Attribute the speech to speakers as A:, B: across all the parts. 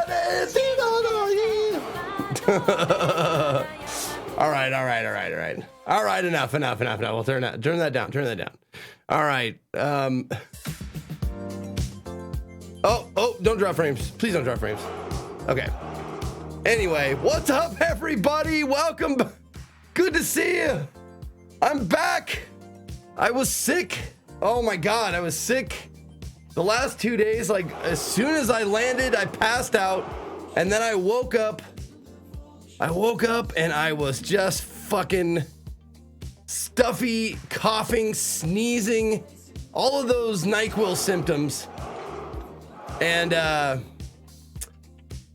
A: All right. Enough. We'll turn that down. All right. Oh, don't drop frames. Please don't drop frames. Okay. Anyway, what's up, everybody? Welcome. Good to see you. I'm back. I was sick. Oh my God, I was sick. The last 2 days, like as soon as I landed, I passed out, and then I woke up and I was just fucking stuffy, coughing, sneezing, all of those NyQuil symptoms. And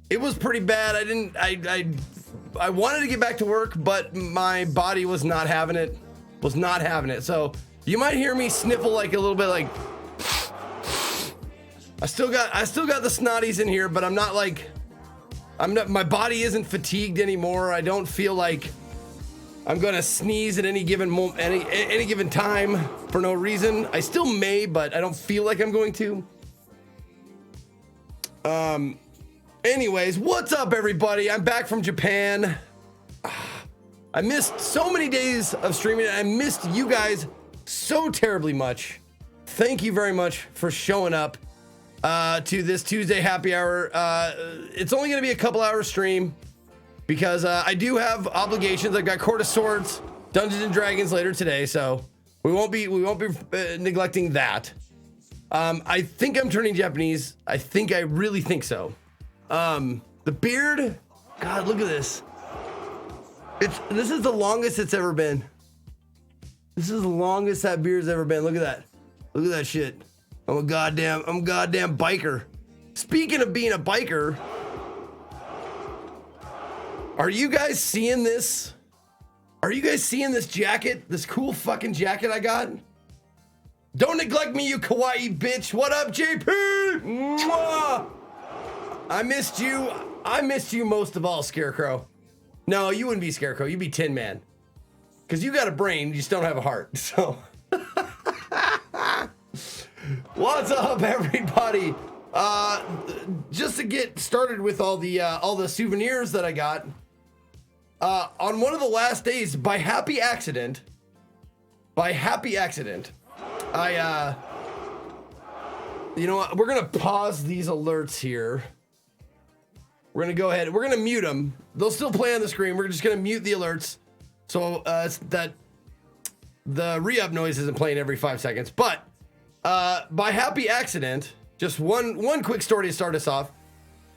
A: it was pretty bad. I wanted to get back to work, but my body was not having it. So you might hear me sniffle like a little bit, like I still got the snotties in here, but my body isn't fatigued anymore. I don't feel like I'm gonna sneeze at any given moment, any given time for no reason. I still may, but I don't feel like I'm going to. Anyways, what's up, everybody? I'm back from Japan. I missed so many days of streaming. I missed you guys so terribly much. Thank you very much for showing up to this Tuesday happy hour. It's only going to be a couple hour stream because I do have obligations. I've got Court of Swords, Dungeons and Dragons later today, so we won't be neglecting that. I think I'm turning Japanese. I really think so. The beard, God, look at this. This is the longest it's ever been. This is the longest that beard's ever been. Look at that. Look at that shit. I'm a goddamn biker. Speaking of being a biker, are you guys seeing this? Are you guys seeing this jacket? This cool fucking jacket I got? Don't neglect me, you kawaii bitch. What up, JP? Mwah! I missed you most of all, Scarecrow. No, you wouldn't be Scarecrow. You'd be Tin Man. Because you got a brain, you just don't have a heart. So, what's up, everybody? Just to get started with all the souvenirs that I got. On one of the last days, by happy accident, I you know what? We're gonna pause these alerts here. We're gonna go ahead. We're gonna mute them. They'll still play on the screen. We're just gonna mute the alerts, so it's that the re-up noise isn't playing every 5 seconds. But by happy accident, just one quick story to start us off.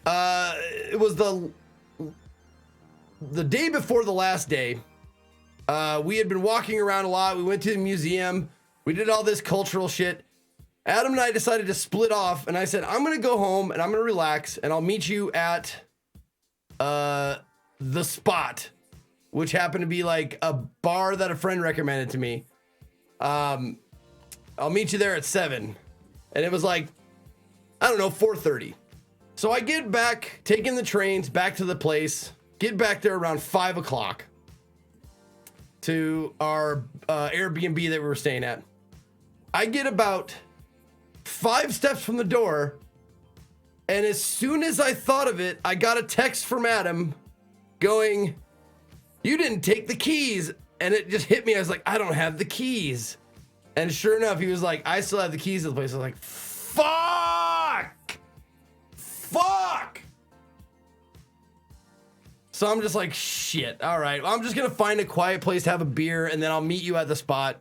A: It was the day before the last day. We had been walking around a lot. We went to the museum. We did all this cultural shit. Adam and I decided to split off, and I said, I'm going to go home, and I'm going to relax, and I'll meet you at the Spot, which happened to be like a bar that a friend recommended to me. I'll meet you there at 7. And it was like, I don't know, 4:30. So I get back, taking the trains back to the place, get back there around 5 o'clock to our Airbnb that we were staying at. I get about 5 steps from the door, and as soon as I thought of it, I got a text from Adam going, "You didn't take the keys." And it just hit me. I was like, I don't have the keys. And sure enough, he was like, I still have the keys to the place. I was like, fuck. So I'm just like, shit. All right, I'm just gonna find a quiet place to have a beer, and then I'll meet you at the Spot.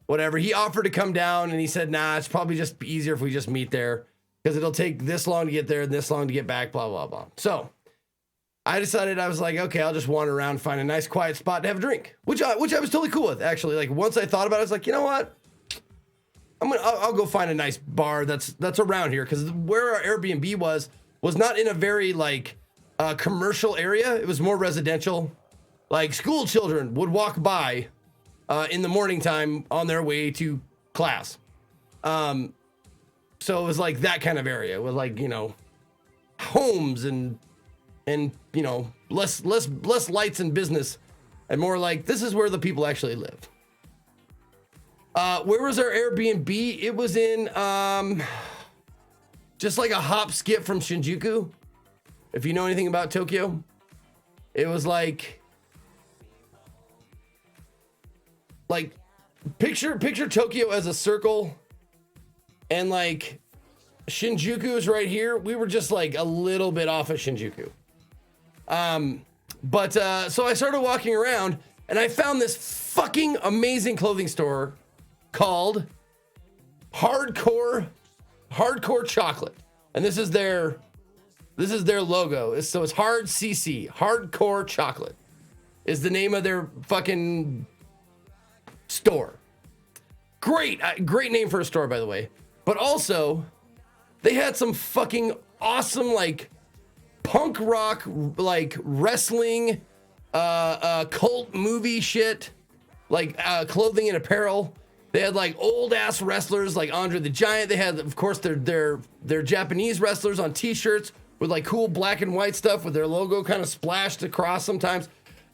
A: Whatever. He offered to come down, and he said, nah, it's probably just easier if we just meet there, because it'll take this long to get there and this long to get back, blah, blah, blah. So I decided, I was like, okay, I'll just wander around, find a nice quiet spot to have a drink, which I was totally cool with, actually. Like, once I thought about it, I was like, you know what? I'll go find a nice bar that's around here, because where our Airbnb was not in a very, like, commercial area. It was more residential. Like, school children would walk by in the morning time on their way to class. So it was like that kind of area with, like, you know, homes and you know, less lights and business, and more like, this is where the people actually live. Where was our Airbnb? It was in just like a hop skip from Shinjuku. If you know anything about Tokyo, it was like picture Tokyo as a circle, and like Shinjuku is right here. We were just like a little bit off of Shinjuku. So I started walking around and I found this fucking amazing clothing store called Hardcore Chocolate. And this is their logo. So it's Hard CC, Hardcore Chocolate is the name of their fucking store. Great name for a store, by the way. But also, they had some fucking awesome, like, punk rock, like, wrestling, cult movie shit, like, clothing and apparel. They had, like, old-ass wrestlers, like Andre the Giant. They had, of course, their Japanese wrestlers on T-shirts with, like, cool black and white stuff with their logo kind of splashed across sometimes.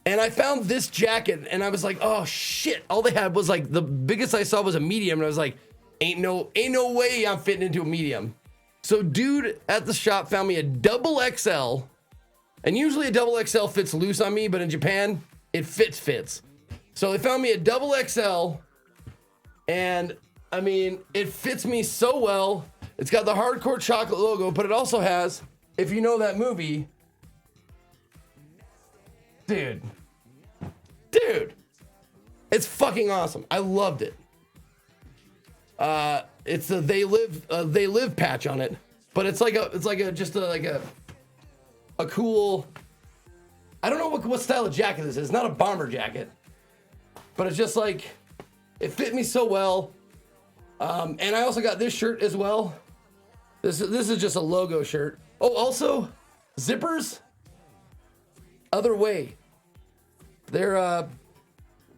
A: And I found this jacket, and I was like, oh, shit. All they had was, like, the biggest I saw was a medium, and I was like, ain't no way I'm fitting into a medium. So dude at the shop found me a double XL, and usually a double XL fits loose on me, but in Japan, it fits. So they found me a double XL, and I mean, it fits me so well. It's got the Hardcore Chocolate logo, but it also has, if you know that movie, dude, it's fucking awesome. I loved it. It's a they live patch on it, but it's like a cool, I don't know what style of jacket this is. It's not a bomber jacket, but it's just like, it fit me so well. And I also got this shirt as well. This is just a logo shirt. Oh, also zippers, other way. They're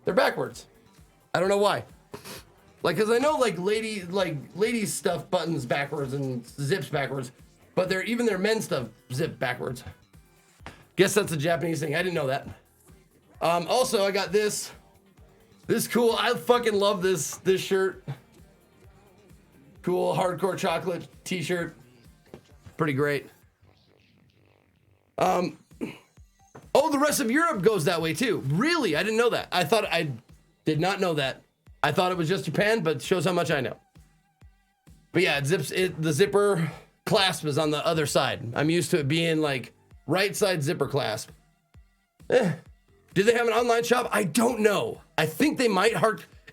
A: backwards. I don't know why. Like, cause I know like ladies stuff buttons backwards and zips backwards, but even their men's stuff zip backwards. Guess that's a Japanese thing. I didn't know that. Also I got this cool. I fucking love this shirt. Cool Hardcore Chocolate t-shirt. Pretty great. Oh, the rest of Europe goes that way too. Really? I didn't know that. I did not know that. I thought it was just Japan, but shows how much I know. But yeah, the zipper clasp is on the other side. I'm used to it being like right side zipper clasp. Do they have an online shop? I don't know. I think they might.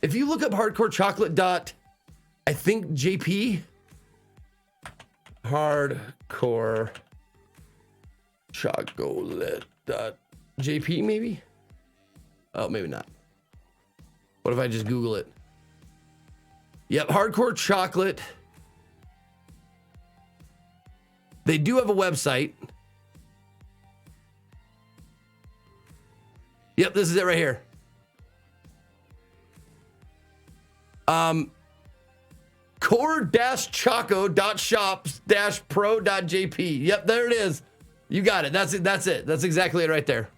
A: If you look up Hardcore Chocolate I think JP. Hardcore Chocolate JP maybe? Oh, maybe not. What if I just Google it? Yep, Hardcore Chocolate. They do have a website. Yep, this is it right here. core-choco.shops-pro.jp. Yep, there it is. You got it. That's it. That's exactly it right there.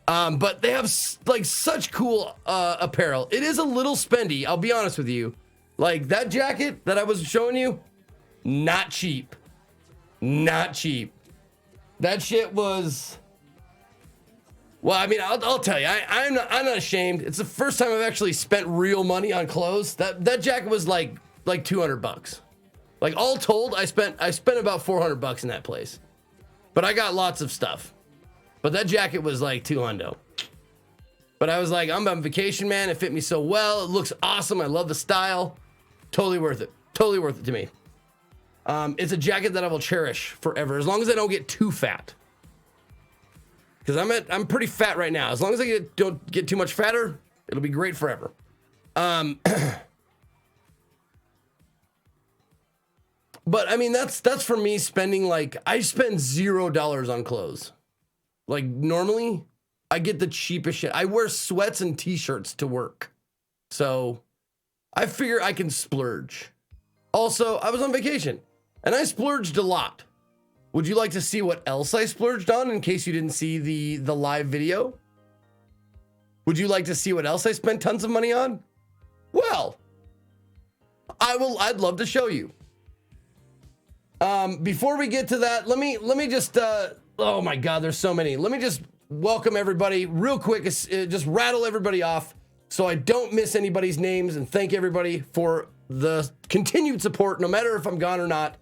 A: But they have like such cool apparel. It is a little spendy, I'll be honest with you. Like that jacket that I was showing you, not cheap. That shit was, well, I mean, I'll tell you, I'm not ashamed. It's the first time I've actually spent real money on clothes. That jacket was like $200. Like all told, I spent about $400 in that place. But I got lots of stuff. But that jacket was like $200. But I was like, I'm on vacation, man. It fit me so well. It looks awesome. I love the style. Totally worth it. Totally worth it to me. It's a jacket that I will cherish forever, as long as I don't get too fat. Because I'm pretty fat right now. As long as I don't get too much fatter, it'll be great forever. But I mean, that's for me spending like, I spend $0 on clothes. Like normally I get the cheapest shit. I wear sweats and t-shirts to work. So I figure I can splurge. Also, I was on vacation and I splurged a lot. Would you like to see what else I splurged on in case you didn't see the live video? Would you like to see what else I spent tons of money on? Well, I'd love to show you. Before we get to that, let me just Oh my God, there's so many. Let me just welcome everybody real quick. Just rattle everybody off so I don't miss anybody's names, and thank everybody for the continued support, no matter if I'm gone or not.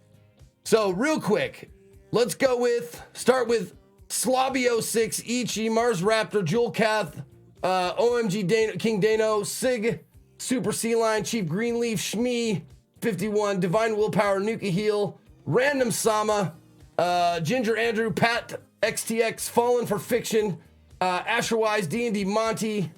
A: So real quick, let's start with Slobby06, Ichi, Mars Raptor, Jewel Cath, OMG Dano, King Dano, Sig, Super Sea Line, Chief Greenleaf, Shmee, 51, Divine Willpower, Nuka Heal, Random Sama, Ginger Andrew, Pat XTX, Fallen for Fiction, Asherwise, D&D Monty,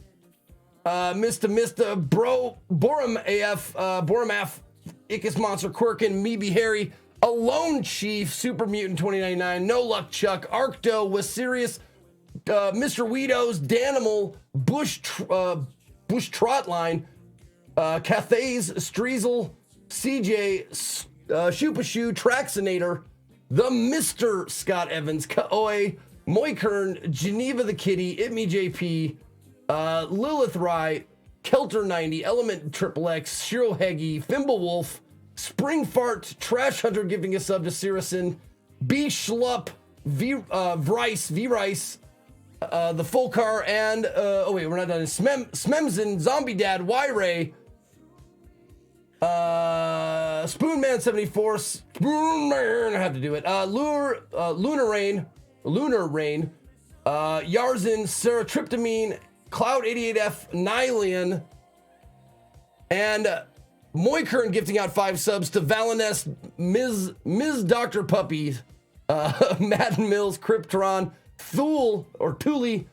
A: Mista, Bro, Borum AF, Borum AF, Icus Monster, Quirkin, Meeby Harry, Alone Chief, Super Mutant 2099, No Luck Chuck, Arcto, Wasirius, Mr. Weedos, Danimal, Bush Trotline, Cathays, Streezel, CJ, Shoopashoe, Traxinator, the Mr. Scott Evans, Kaoi, Moikern, Geneva the Kitty, Itme JP, Lilith Rye, Kelter 90, Element Triple X, Shiro Heggy, Fimblewolf, Spring Fart, Trash Hunter giving a sub to Sirison, B Schlupp, Vrice, the Full Car, and oh wait, we're not done. Smemzen, Zombie Dad, Y-Ray, Spoonman 74, Spoonman, I have to do it. Lunar Rain, Yarzin, Sarah Tryptamine, Cloud 88F, Nylian, and Moikern gifting out 5 subs to Valinest, Ms. Dr. Puppy, Madden Mills, Kryptron, Thule or Thule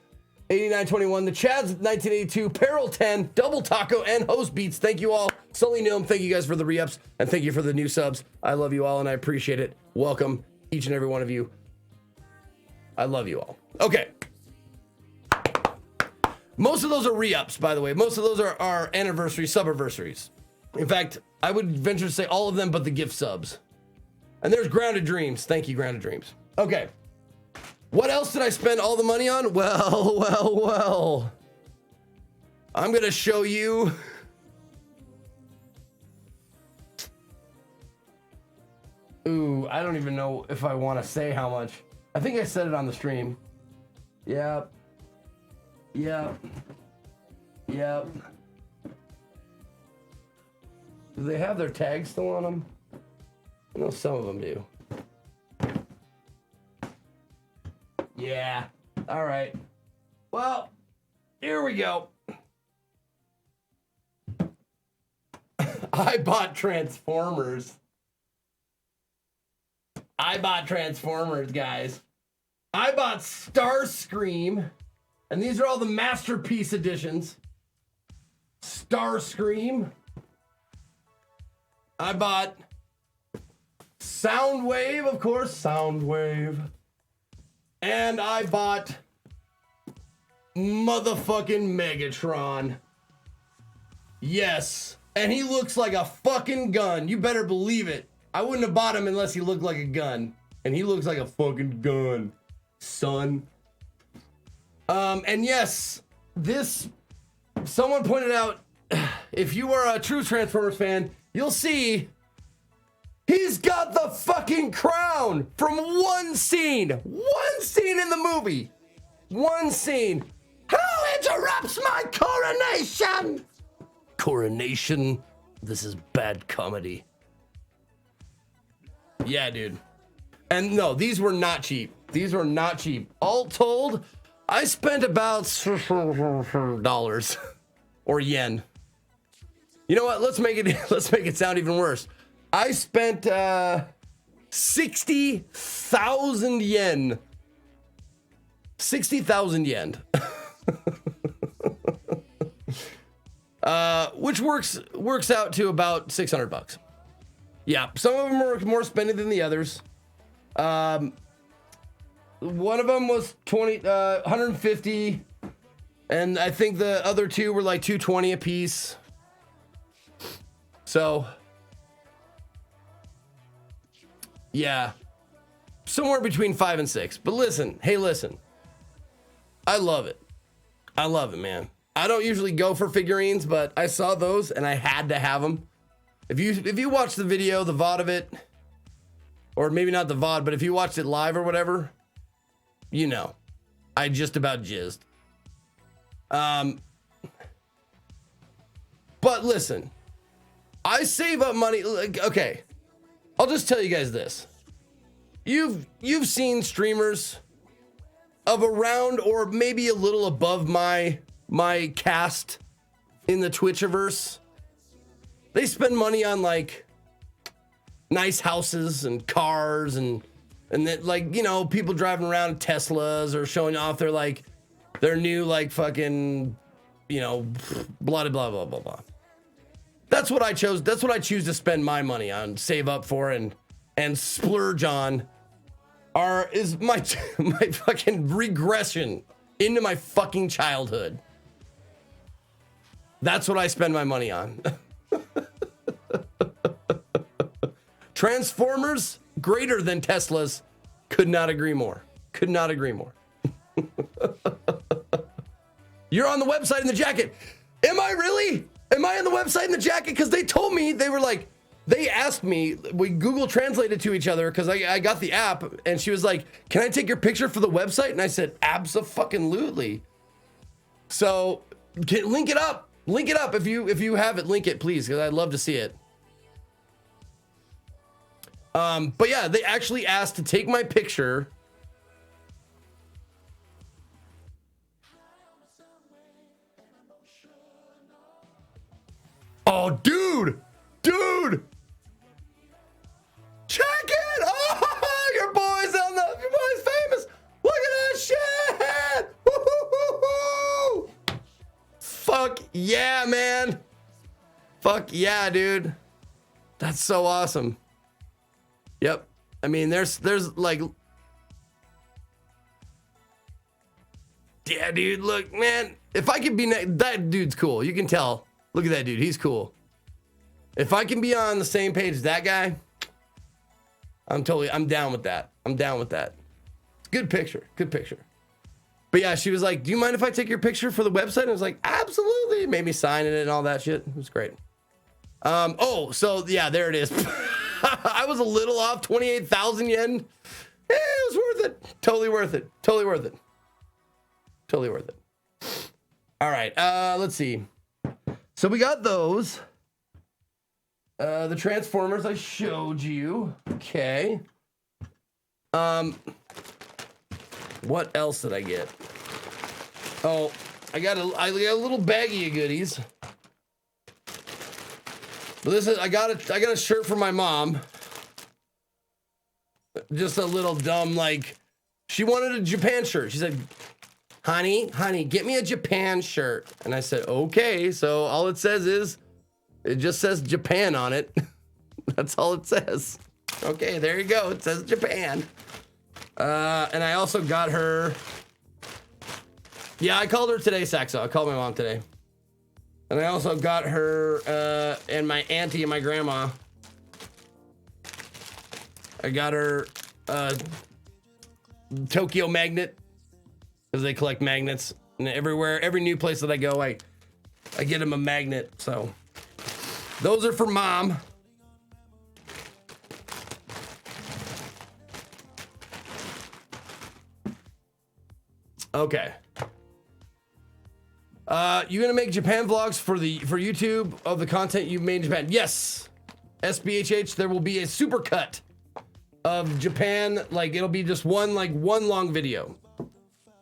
A: 8921, the Chads 1982, Peril 10, Double Taco, and Host Beats. Thank you all. Sully Noom, thank you guys for the re-ups, and thank you for the new subs. I love you all, and I appreciate it. Welcome, each and every one of you. I love you all. Okay. Most of those are re-ups, by the way. Most of those are anniversaries, sub-anniversaries. In fact, I would venture to say all of them but the gift subs. And there's Grounded Dreams. Thank you, Grounded Dreams. Okay. What else did I spend all the money on? Well. I'm going to show you. Ooh, I don't even know if I want to say how much. I think I said it on the stream. Yep. Do they have their tags still on them? I know some of them do. Yeah. All right. Well, here we go. I bought Transformers. Guys. I bought Starscream. And these are all the Masterpiece editions. Starscream. I bought Soundwave, of course, Soundwave. And I bought motherfucking Megatron. Yes. And he looks like a fucking gun. You better believe it. I wouldn't have bought him unless he looked like a gun. And he looks like a fucking gun, son. And yes, someone pointed out, if you are a true Transformers fan, you'll see he's got the fucking crown from one scene in the movie. One scene. Who interrupts my coronation? Coronation? This is bad comedy. Yeah, dude. And no, these were not cheap. All told, I spent about dollars or yen. You know what? Let's make it sound even worse. I spent 60,000 yen. 60,000 yen. Which works out to about $600. Yeah, some of them are more spending than the others. One of them was 150, and I think the other two were like 220 a piece. So, yeah, somewhere between 5 and 6. But listen, I love it, man. I don't usually go for figurines, but I saw those and I had to have them. If you watch the video, the VOD of it, or maybe not the VOD, but if you watched it live or whatever, you know, I just about jizzed. But listen, I save up money. Okay, I'll just tell you guys this. You've seen streamers of around or maybe a little above my cast in the Twitchiverse. They spend money on like nice houses and cars and that, like, you know, people driving around Teslas or showing off their new like fucking, you know, blah blah blah blah blah. That's what I chose. That's what I choose to spend my money on, save up for, and splurge on. Is my fucking regression into my fucking childhood. That's what I spend my money on. Transformers, greater than Teslas. Could not agree more. Could not agree more. You're on the website in the jacket. Am I really? Am I on the website in the jacket? Because they told me, they were like, they asked me, we Google translated to each other because I got the app, and she was like, can I take your picture for the website? And I said, abso-fucking-lutely. So link it up. Link it up if you have it. Link it, please, because I'd love to see it. But yeah, they actually asked to take my picture. Oh, dude! Check it! Oh, your boy's famous! Look at that shit! Woo-hoo-hoo-hoo! Fuck yeah, man! Fuck yeah, dude! That's so awesome. Yep. I mean, there's like, yeah, dude. Look, man. If I could be that dude's cool. You can tell. Look at that dude. He's cool. If I can be on the same page as that guy, I'm down with that. I'm down with that. Good picture. Good picture. But yeah, she was like, do you mind if I take your picture for the website? And I was like, absolutely. Made me sign it and all that shit. It was great. Oh, so yeah, there it is. I was a little off, 28,000 yen. Yeah, it was worth it. Totally worth it. Totally worth it. Totally worth it. All right, let's see. So we got those. The Transformers I showed you. Okay. What else did I get? Oh, I got a little baggie of goodies. But this is I got a shirt for my mom. Just a little dumb, like, she wanted a Japan shirt. She said, honey, get me a Japan shirt. And I said, okay. So all it says is, it just says Japan on it. That's all it says. Okay, there you go. It says Japan. And I also got her. Yeah, I called her today, Saxo. I called my mom today. And I also got her and my auntie and my grandma. I got her Tokyo magnet, because they collect magnets. And every new place that I go, I get them a magnet. So those are for mom. Okay. You gonna make Japan vlogs for YouTube of the content you've made in Japan? Yes. SBHH, there will be a super cut of Japan. Like, it'll be just one long video.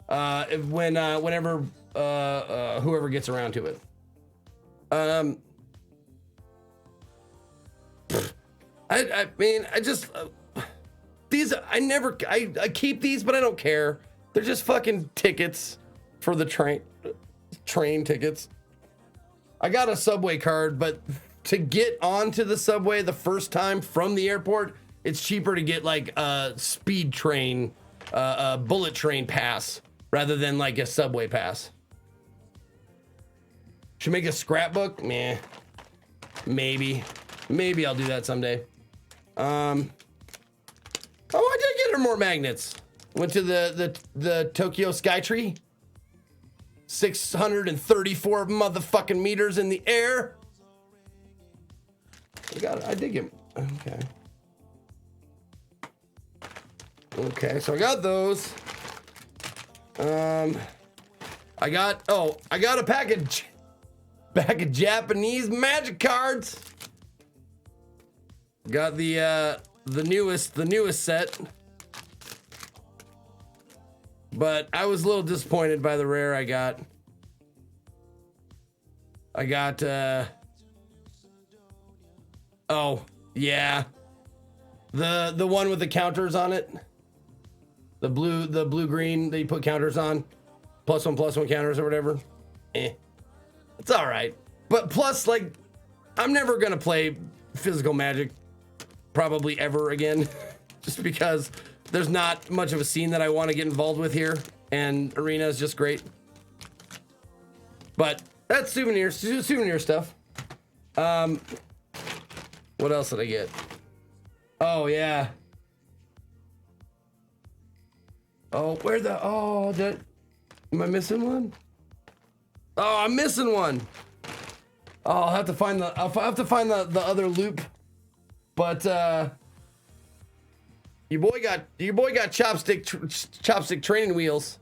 A: Whenever whoever gets around to it. I mean, I just these I keep these, but I don't care. They're just fucking tickets for the train tickets. I got a subway card, but to get onto the subway the first time from the airport, it's cheaper to get like a speed train, a bullet train pass rather than like a subway pass. Should make a scrapbook? Meh. Maybe I'll do that someday. Oh, I did get her more magnets. Went to the Tokyo Skytree. 634 motherfucking meters in the air. I did get. Okay, so I got those. I got a package of Japanese magic cards. Got the newest set. But I was a little disappointed by the rare I got. Oh, yeah. The one with the counters on it. The blue green that you put counters on. +1/+1 counters or whatever. It's all right. But plus, like, I'm never going to play physical Magic probably ever again. Just because there's not much of a scene that I want to get involved with here. And Arena is just great. But that's souvenir stuff. What else did I get? Oh, yeah. Oh, am I missing one? Oh, I'm missing one. Oh, I'll have to find the other loop. But your boy got chopstick training wheels.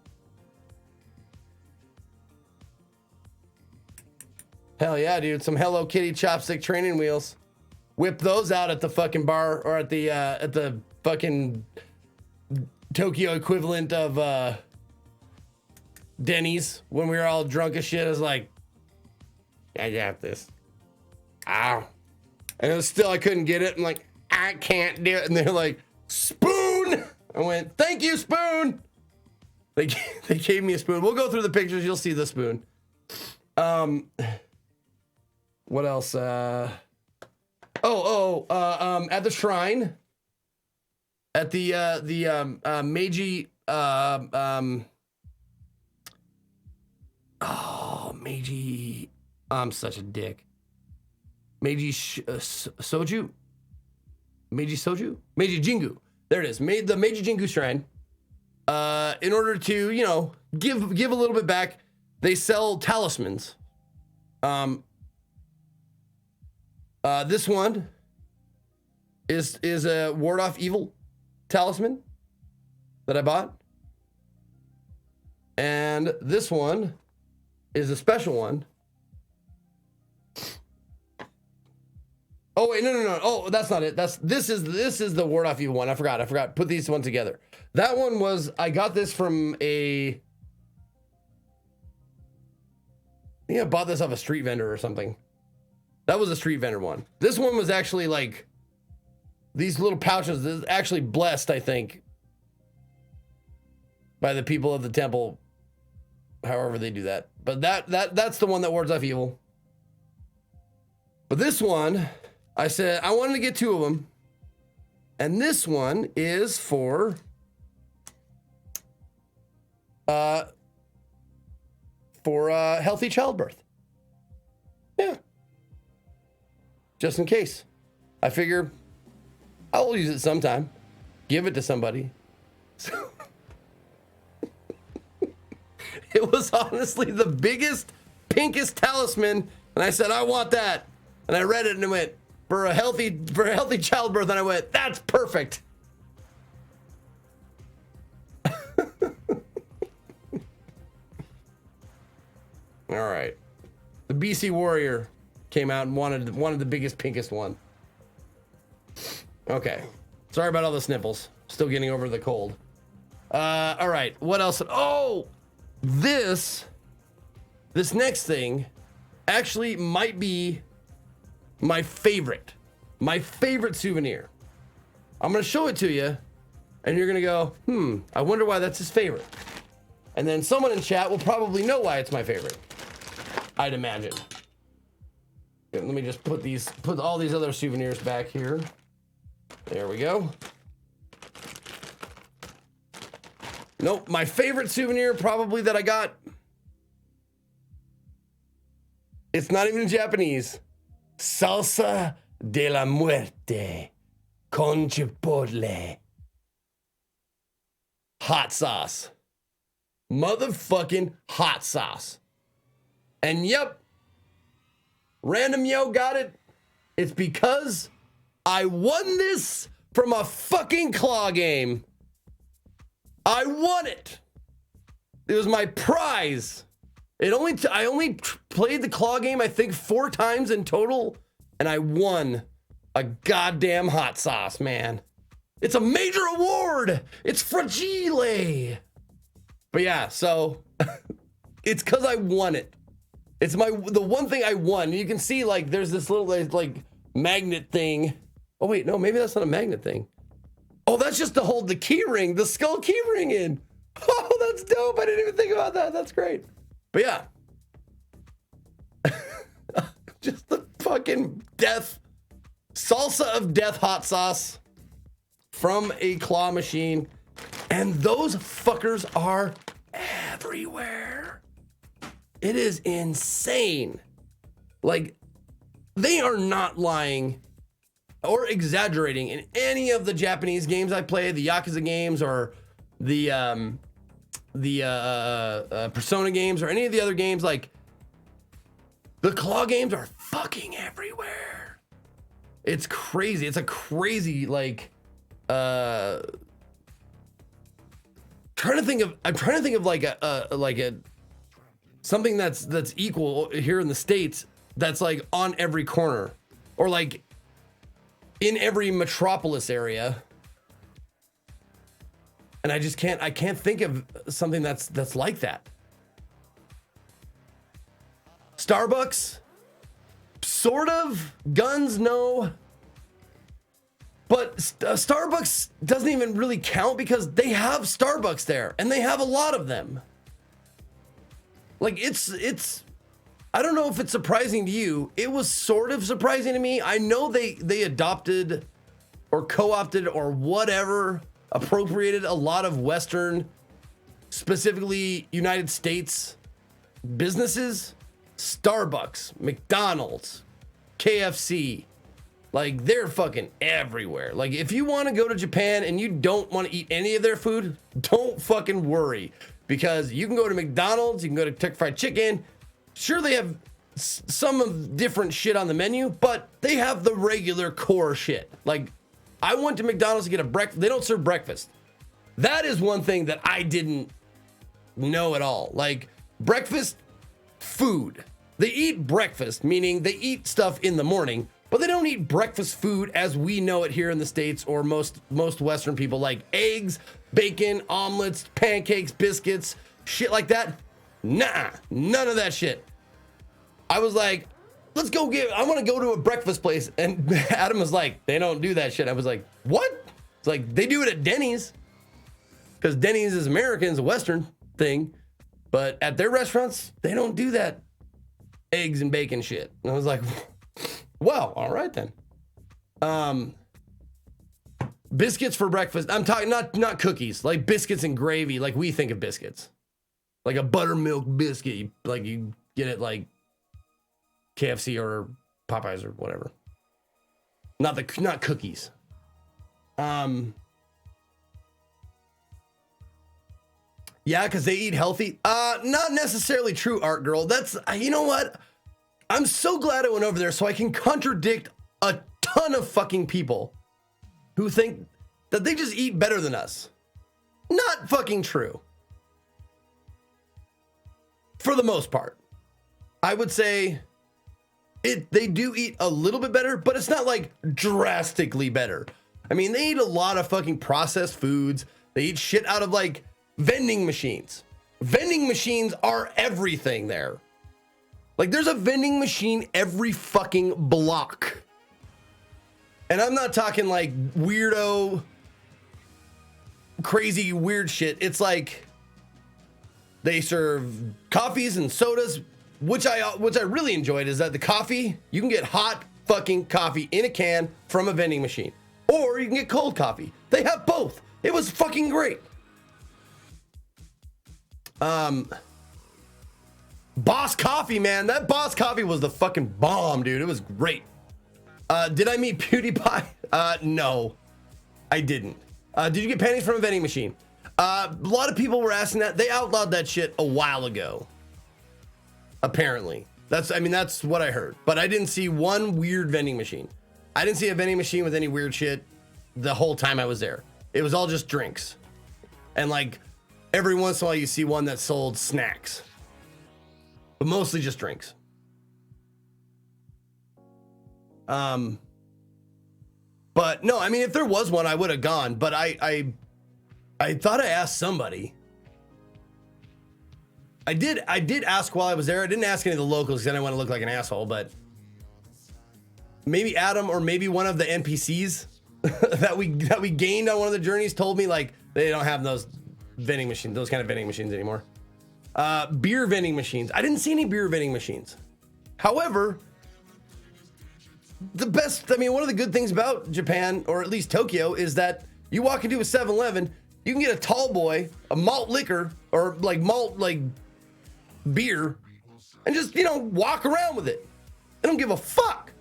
A: Hell yeah, dude! Some Hello Kitty chopstick training wheels. Whip those out at the fucking bar or at the fucking Tokyo equivalent of Denny's when we were all drunk as shit. I was like, I got this. Ow. And it was still, I couldn't get it. I'm like, I can't do it. And they're like, spoon. I went, thank you, spoon. They gave me a spoon. We'll go through the pictures. You'll see the spoon. What else? At the shrine, at the Meiji, Meiji, I'm such a dick. Meiji Soju? Meiji Soju? Meiji Jingu. There it is. The Meiji Jingu shrine. In order to, you know, give a little bit back, they sell talismans. This one is a ward off evil talisman that I bought. And this one is a special one. Oh wait, no. Oh, that's not it. This is the ward off evil one. I forgot. Put these one together. That one was, I got this from I think I bought this off a street vendor or something. That was a street vendor one. This one was actually like these little pouches. This is actually blessed, I think, by the people of the temple. However they do that. But that's the one that wards off evil. But this one, I said I wanted to get two of them. And this one is for healthy childbirth. Yeah. Just in case. I figure I will use it sometime. Give it to somebody. So it was honestly the biggest, pinkest talisman. And I said, I want that. And I read it and it went, for a healthy childbirth. And I went, that's perfect. All right. The BC Warrior came out and wanted the biggest, pinkest one. Okay. Sorry about all the sniffles. Still getting over the cold. All right. What else? Oh, this next thing actually might be my favorite souvenir. I'm going to show it to you and you're going to go, I wonder why that's his favorite. And then someone in chat will probably know why it's my favorite. I'd imagine. Let me just put all these other souvenirs back here. There we go. Nope, my favorite souvenir probably that I got. It's not even in Japanese. Salsa de la muerte con chipotle. Hot sauce. Motherfucking hot sauce. And yep, Random Yo got it. It's because I won this from a fucking claw game. I won it. It was my prize. I only played the claw game, I think 4 times in total, and I won a goddamn hot sauce, man. It's a major award. It's fragile. But yeah, so it's because I won it. It's the one thing I won. You can see like there's this little like magnet thing. Oh wait, no, maybe that's not a magnet thing. Oh, that's just to hold the key ring, the skull key ring in. Oh, that's dope. I didn't even think about that. That's great. But yeah. Just the fucking death. Salsa of death hot sauce from a claw machine. And those fuckers are everywhere. It is insane. Like, they are not lying or exaggerating in any of the Japanese games I play, the Yakuza games or the Persona games or any of the other games. Like, the claw games are fucking everywhere. It's crazy. It's a crazy, like, I'm trying to think of like a something that's equal here in the States that's like on every corner or like in every metropolis area. And I can't think of something that's like that. Starbucks, sort of. Guns, no. But Starbucks doesn't even really count because they have Starbucks there and they have a lot of them. Like it's I don't know if it's surprising to you. It was sort of surprising to me. I know they adopted or co-opted or whatever, appropriated a lot of Western, specifically United States businesses. Starbucks, McDonald's, KFC, like they're fucking everywhere. Like if you want to go to Japan and you don't want to eat any of their food, don't fucking worry, because you can go to McDonald's, you can go to Kentucky Fried Chicken. Sure, they have some of different shit on the menu, but they have the regular core shit. Like I went to McDonald's to get a breakfast. They don't serve breakfast. That is one thing that I didn't know at all. Like breakfast food. They eat breakfast, meaning they eat stuff in the morning, but they don't eat breakfast food as we know it here in the States or most Western people, like eggs, bacon, omelets, pancakes, biscuits, shit like that. Nah, none of that shit. I was like, I want to go to a breakfast place. And Adam was like, they don't do that shit. I was like, what? It's like, they do it at Denny's. Because Denny's is American, a Western thing. But at their restaurants, they don't do that eggs and bacon shit. And I was like, well, all right then. Biscuits for breakfast. I'm talking not cookies, like biscuits and gravy, like we think of biscuits. Like a buttermilk biscuit, like you get it like KFC or Popeyes or whatever. Not cookies. Yeah, because they eat healthy. Not necessarily true, Art Girl. That's, you know what? I'm so glad I went over there so I can contradict a ton of fucking people who think that they just eat better than us. Not fucking true. For the most part. I would say they do eat a little bit better, but it's not like drastically better. I mean, they eat a lot of fucking processed foods. They eat shit out of like vending machines. Vending machines are everything there. Like there's a vending machine every fucking block. And I'm not talking like weirdo, crazy weird shit. It's like they serve coffees and sodas, which I really enjoyed is that the coffee, you can get hot fucking coffee in a can from a vending machine. Or you can get cold coffee. They have both. It was fucking great. Boss Coffee, man. That Boss Coffee was the fucking bomb, dude. It was great. Did I meet PewDiePie? No, I didn't. Did you get panties from a vending machine? A lot of people were asking that. They outlawed that shit a while ago. Apparently. That's what I heard. But I didn't see one weird vending machine. I didn't see a vending machine with any weird shit the whole time I was there. It was all just drinks. And like Every once in a while, you see one that sold snacks, but mostly just drinks. But no, I mean, if there was one, I would have gone. But I thought I asked somebody. I did ask while I was there. I didn't ask any of the locals because I didn't want to look like an asshole. But maybe Adam or maybe one of the NPCs that we gained on one of the journeys told me like they don't have those vending machines, those kind of vending machines anymore. Beer vending machines. I didn't see any beer vending machines. However, one of the good things about Japan, or at least Tokyo, is that you walk into a 7-Eleven, you can get a tall boy, a malt liquor, or like malt, like beer, and just, walk around with it. They don't give a fuck.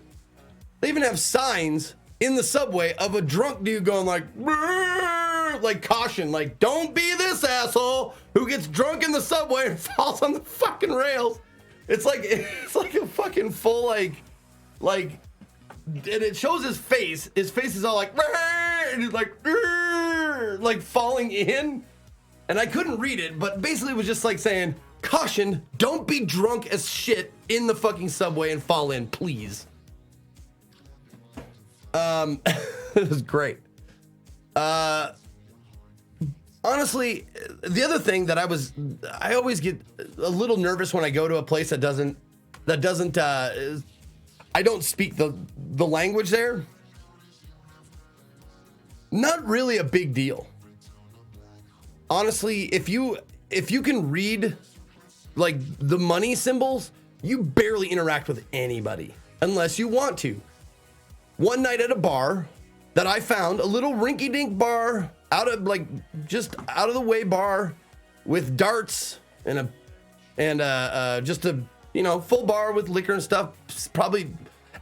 A: They even have signs in the subway of a drunk dude going like caution, like, don't be this asshole who gets drunk in the subway and falls on the fucking rails. It's like a fucking full, and it shows his face. His face is all like, and he's like falling in. And I couldn't read it, but basically it was just like saying, caution, don't be drunk as shit in the fucking subway and fall in, please. It was great. Honestly, the other thing that I always get a little nervous when I go to a place that doesn't, I don't speak the language there. Not really a big deal. Honestly, if you can read like the money symbols, you barely interact with anybody unless you want to. One night at a bar that I found, a little rinky-dink bar, just out of the way bar with darts and just a full bar with liquor and stuff. Probably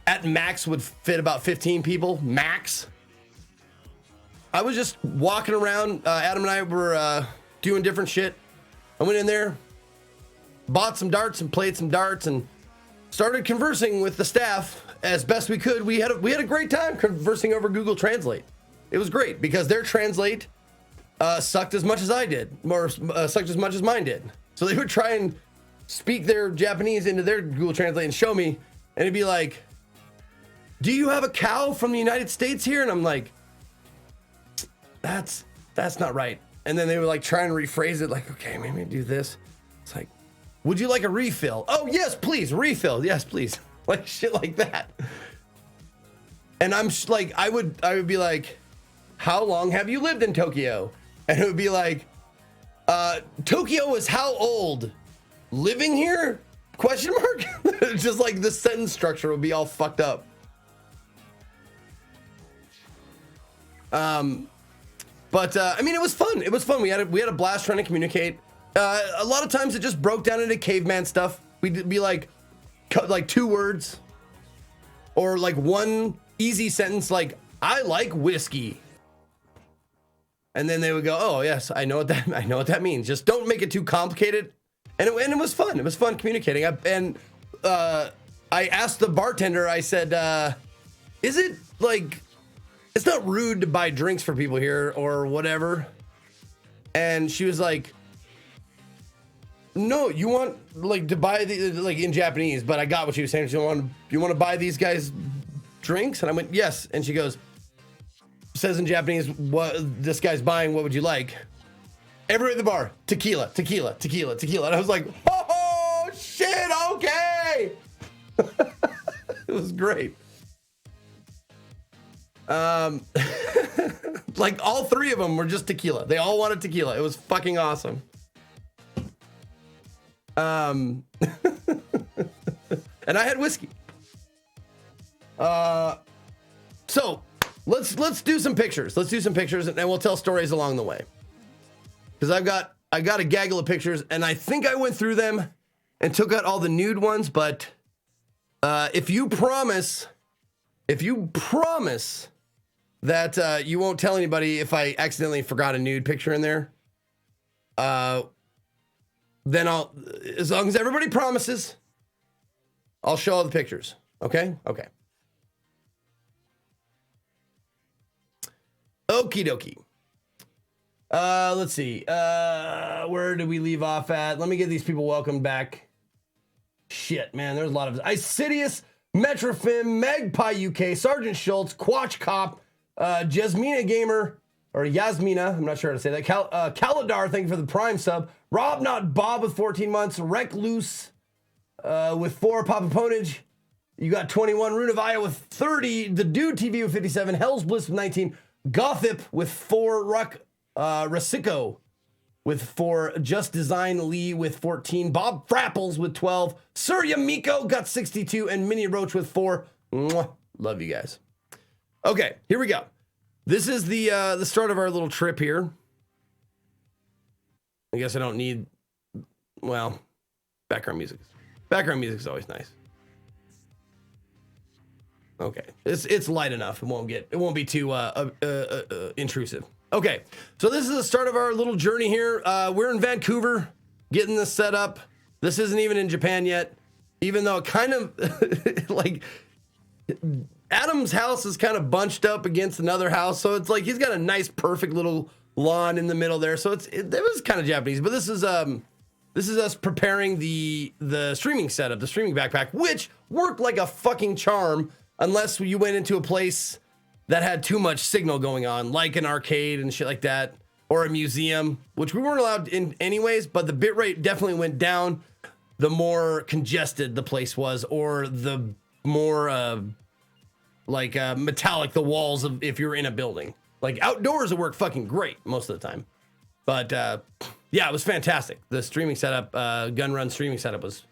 A: at max would fit about 15 people max. I was just walking around. Adam and I were doing different shit. I went in there, bought some darts and played some darts and started conversing with the staff as best we could. We had a great time conversing over Google Translate. It was great because their translate sucked as much as I did, or sucked as much as mine did. So they would try and speak their Japanese into their Google Translate and show me, and it'd be like, "Do you have a cow from the United States here?" And I'm like, That's not right. And then they would like try and rephrase it, like, okay, maybe do this. It's like, would you like a refill? Oh yes, please, refill. Yes, please. Like shit like that. And I'm like, I would be like, how long have you lived in Tokyo? And it would be like, Tokyo is how old? Living here? Question mark? Just like the sentence structure would be all fucked up. But I mean, it was fun. It was fun. We had a blast trying to communicate. A lot of times it just broke down into caveman stuff. We'd be like two words, or like one easy sentence, like "I like whiskey," and then they would go, "Oh yes, I know what that means. Just don't make it too complicated." And it was fun. It was fun communicating. I asked the bartender. I said, "Is it like?" It's not rude to buy drinks for people here or whatever. And she was like, no, you want like to buy the, like in Japanese, but I got what she was saying. She wanted, you want to buy these guys drinks? And I went, yes. And she goes, says in Japanese, what this guy's buying, what would you like? Everywhere at the bar, tequila, tequila, tequila, tequila. And I was like, oh shit, okay. It was great. Like all three of them were just tequila. They all wanted tequila. It was fucking awesome. And I had whiskey. So let's do some pictures. Let's do some pictures and we'll tell stories along the way. Because I got a gaggle of pictures and I think I went through them and took out all the nude ones, but if you promise that you won't tell anybody if I accidentally forgot a nude picture in there, then I'll, as long as everybody promises, I'll show all the pictures. Okay? Okay. Okie dokie. Let's see. Where did we leave off at? Let me get these people welcomed back. Shit, man, there's a lot of Isidious, Metrofim, Magpie UK, Sergeant Schultz, Quatch Cop, Jasmina Gamer, or Yasmina, I'm not sure how to say that. Kaladar, thank you for the Prime sub. Rob Not Bob with 14 months. Wreck Loose with 4. Papa Ponage, you got 21. Runavaya with 30. The Dude TV with 57. Hell's Bliss with 19. Gothip with 4. Ruck Rasico with 4. Just Design Lee with 14. Bob Frapples with 12. Surya Miko got 62. And Mini Roach with 4. Mwah. Love you guys. Okay, here we go. This is the start of our little trip here. I guess I don't need, well, background music. Background music is always nice. Okay, it's light enough. It won't be too intrusive. Okay, so this is the start of our little journey here. We're in Vancouver, getting this set up. This isn't even in Japan yet, even though it kind of like Adam's house is kind of bunched up against another house, so it's like he's got a nice, perfect little lawn in the middle there. So it was kind of Japanese, but this is us preparing the streaming setup, the streaming backpack, which worked like a fucking charm, unless you went into a place that had too much signal going on, like an arcade and shit like that, or a museum, which we weren't allowed in anyways. But the bitrate definitely went down the more congested the place was, or the more metallic the walls of if you're in a building. Like outdoors, it worked fucking great most of the time. But yeah, it was fantastic. The streaming setup, gun run streaming setup was,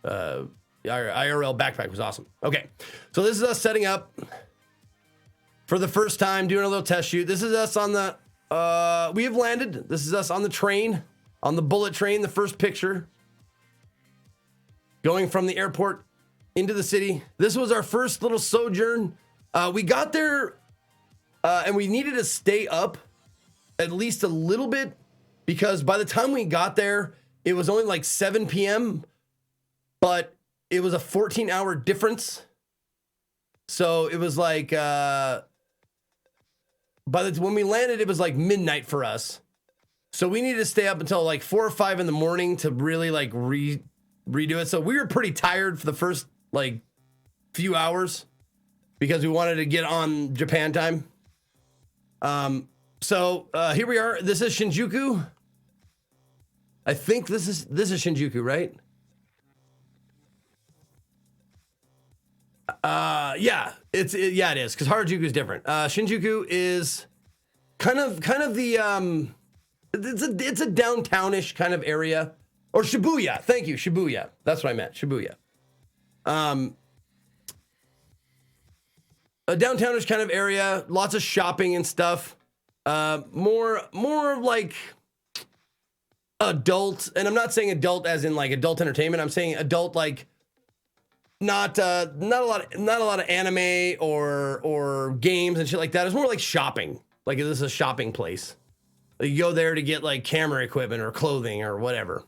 A: our IRL backpack was awesome. Okay, so this is us setting up for the first time, doing a little test shoot. This is us on the, we have landed. This is us on the train, on the bullet train, the first picture. Going from the airport into the city. This was our first little sojourn. We got there and we needed to stay up at least a little bit, because by the time we got there, it was only like 7 p.m., but it was a 14-hour difference. So it was like, when we landed, it was like midnight for us. So we needed to stay up until like 4 or 5 in the morning to really like redo it. So we were pretty tired for the first like few hours because we wanted to get on Japan time. So here we are. This is Shinjuku. I think this is Shinjuku, right? Yeah, it is, because Harajuku is different. Shinjuku is kind of the it's a downtownish kind of area, or Shibuya. Thank you, Shibuya. That's what I meant, Shibuya. A downtownish kind of area, lots of shopping and stuff. More like adult, and I'm not saying adult as in like adult entertainment. I'm saying adult like not a lot of anime or games and shit like that. It's more like shopping. Like this is a shopping place. Like you go there to get like camera equipment or clothing or whatever.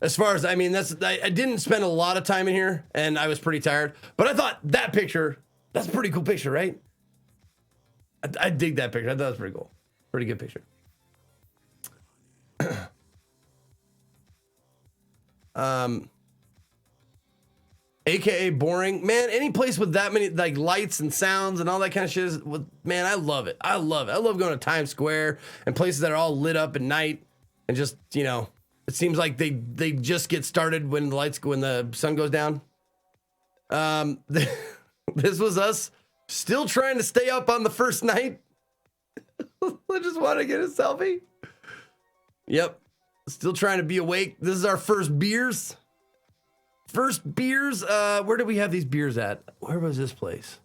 A: As far as, I mean, I didn't spend a lot of time in here and I was pretty tired, but I thought that picture, that's a pretty cool picture, right? I dig that picture. I thought it was pretty cool. Pretty good picture. AKA boring. Man, any place with that many like lights and sounds and all that kind of shit man, I love it. I love it. I love going to Times Square and places that are all lit up at night and just, you know, it seems like they just get started when the sun goes down. This was us still trying to stay up on the first night. I just want to get a selfie. Yep. Still trying to be awake. This is our first beers. First beers. Where did we have these beers at? Where was this place?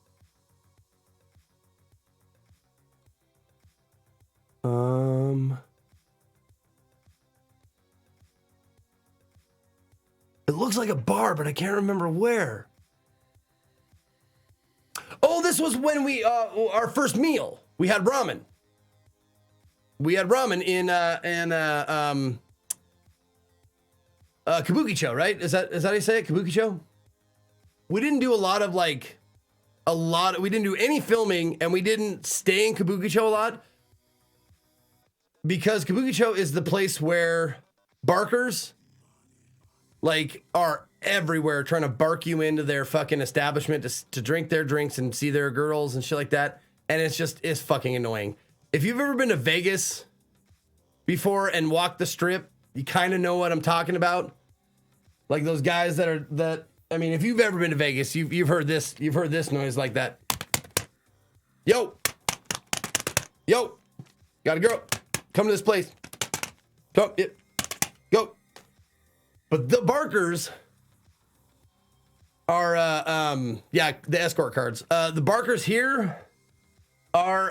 A: It looks like a bar, but I can't remember where. Oh, this was when we our first meal. We had ramen. We had ramen in Kabukicho, right? Is that how you say it? Kabukicho? We didn't do we didn't do any filming and we didn't stay in Kabukicho a lot. because Kabukicho is the place where barkers like are everywhere trying to bark you into their fucking establishment to drink their drinks and see their girls and shit like that. And it's fucking annoying. If you've ever been to Vegas before and walked the strip, you kind of know what I'm talking about. Like those guys I mean, if you've ever been to Vegas, you've heard this noise like that. Yo, got a girl, come to this place. Come, yeah, go. But the barkers are, the escort cards. The barkers here are,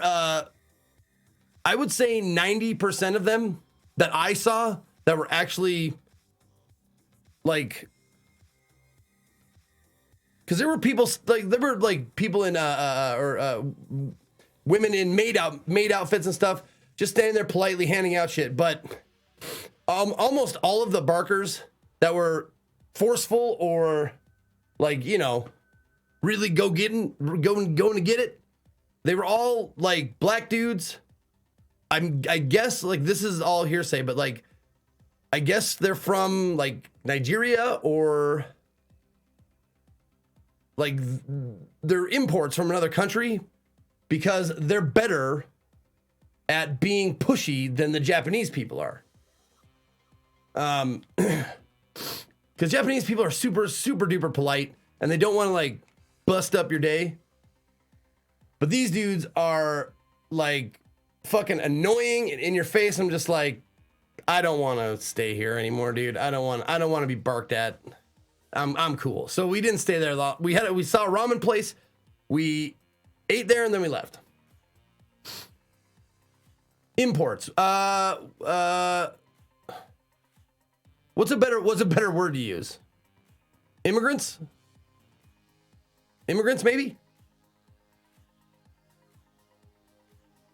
A: I would say 90% of them that I saw that were actually like, because there were people in women in maid outfits and stuff, just standing there politely handing out shit. But almost all of the barkers that were forceful or like, you know, really going to get it, they were all like black dudes. I guess like this is all hearsay, but like I guess they're from like Nigeria or like they're imports from another country because they're better at being pushy than the Japanese people are. Because Japanese people are super, super duper polite and they don't want to like bust up your day. But these dudes are like fucking annoying and in your face. I'm just like, I don't want to stay here anymore, dude. I don't want to be barked at. I'm cool. So we didn't stay there a lot. We saw a ramen place. We ate there and then we left. Imports. What's a better word to use? Immigrants? Immigrants, maybe?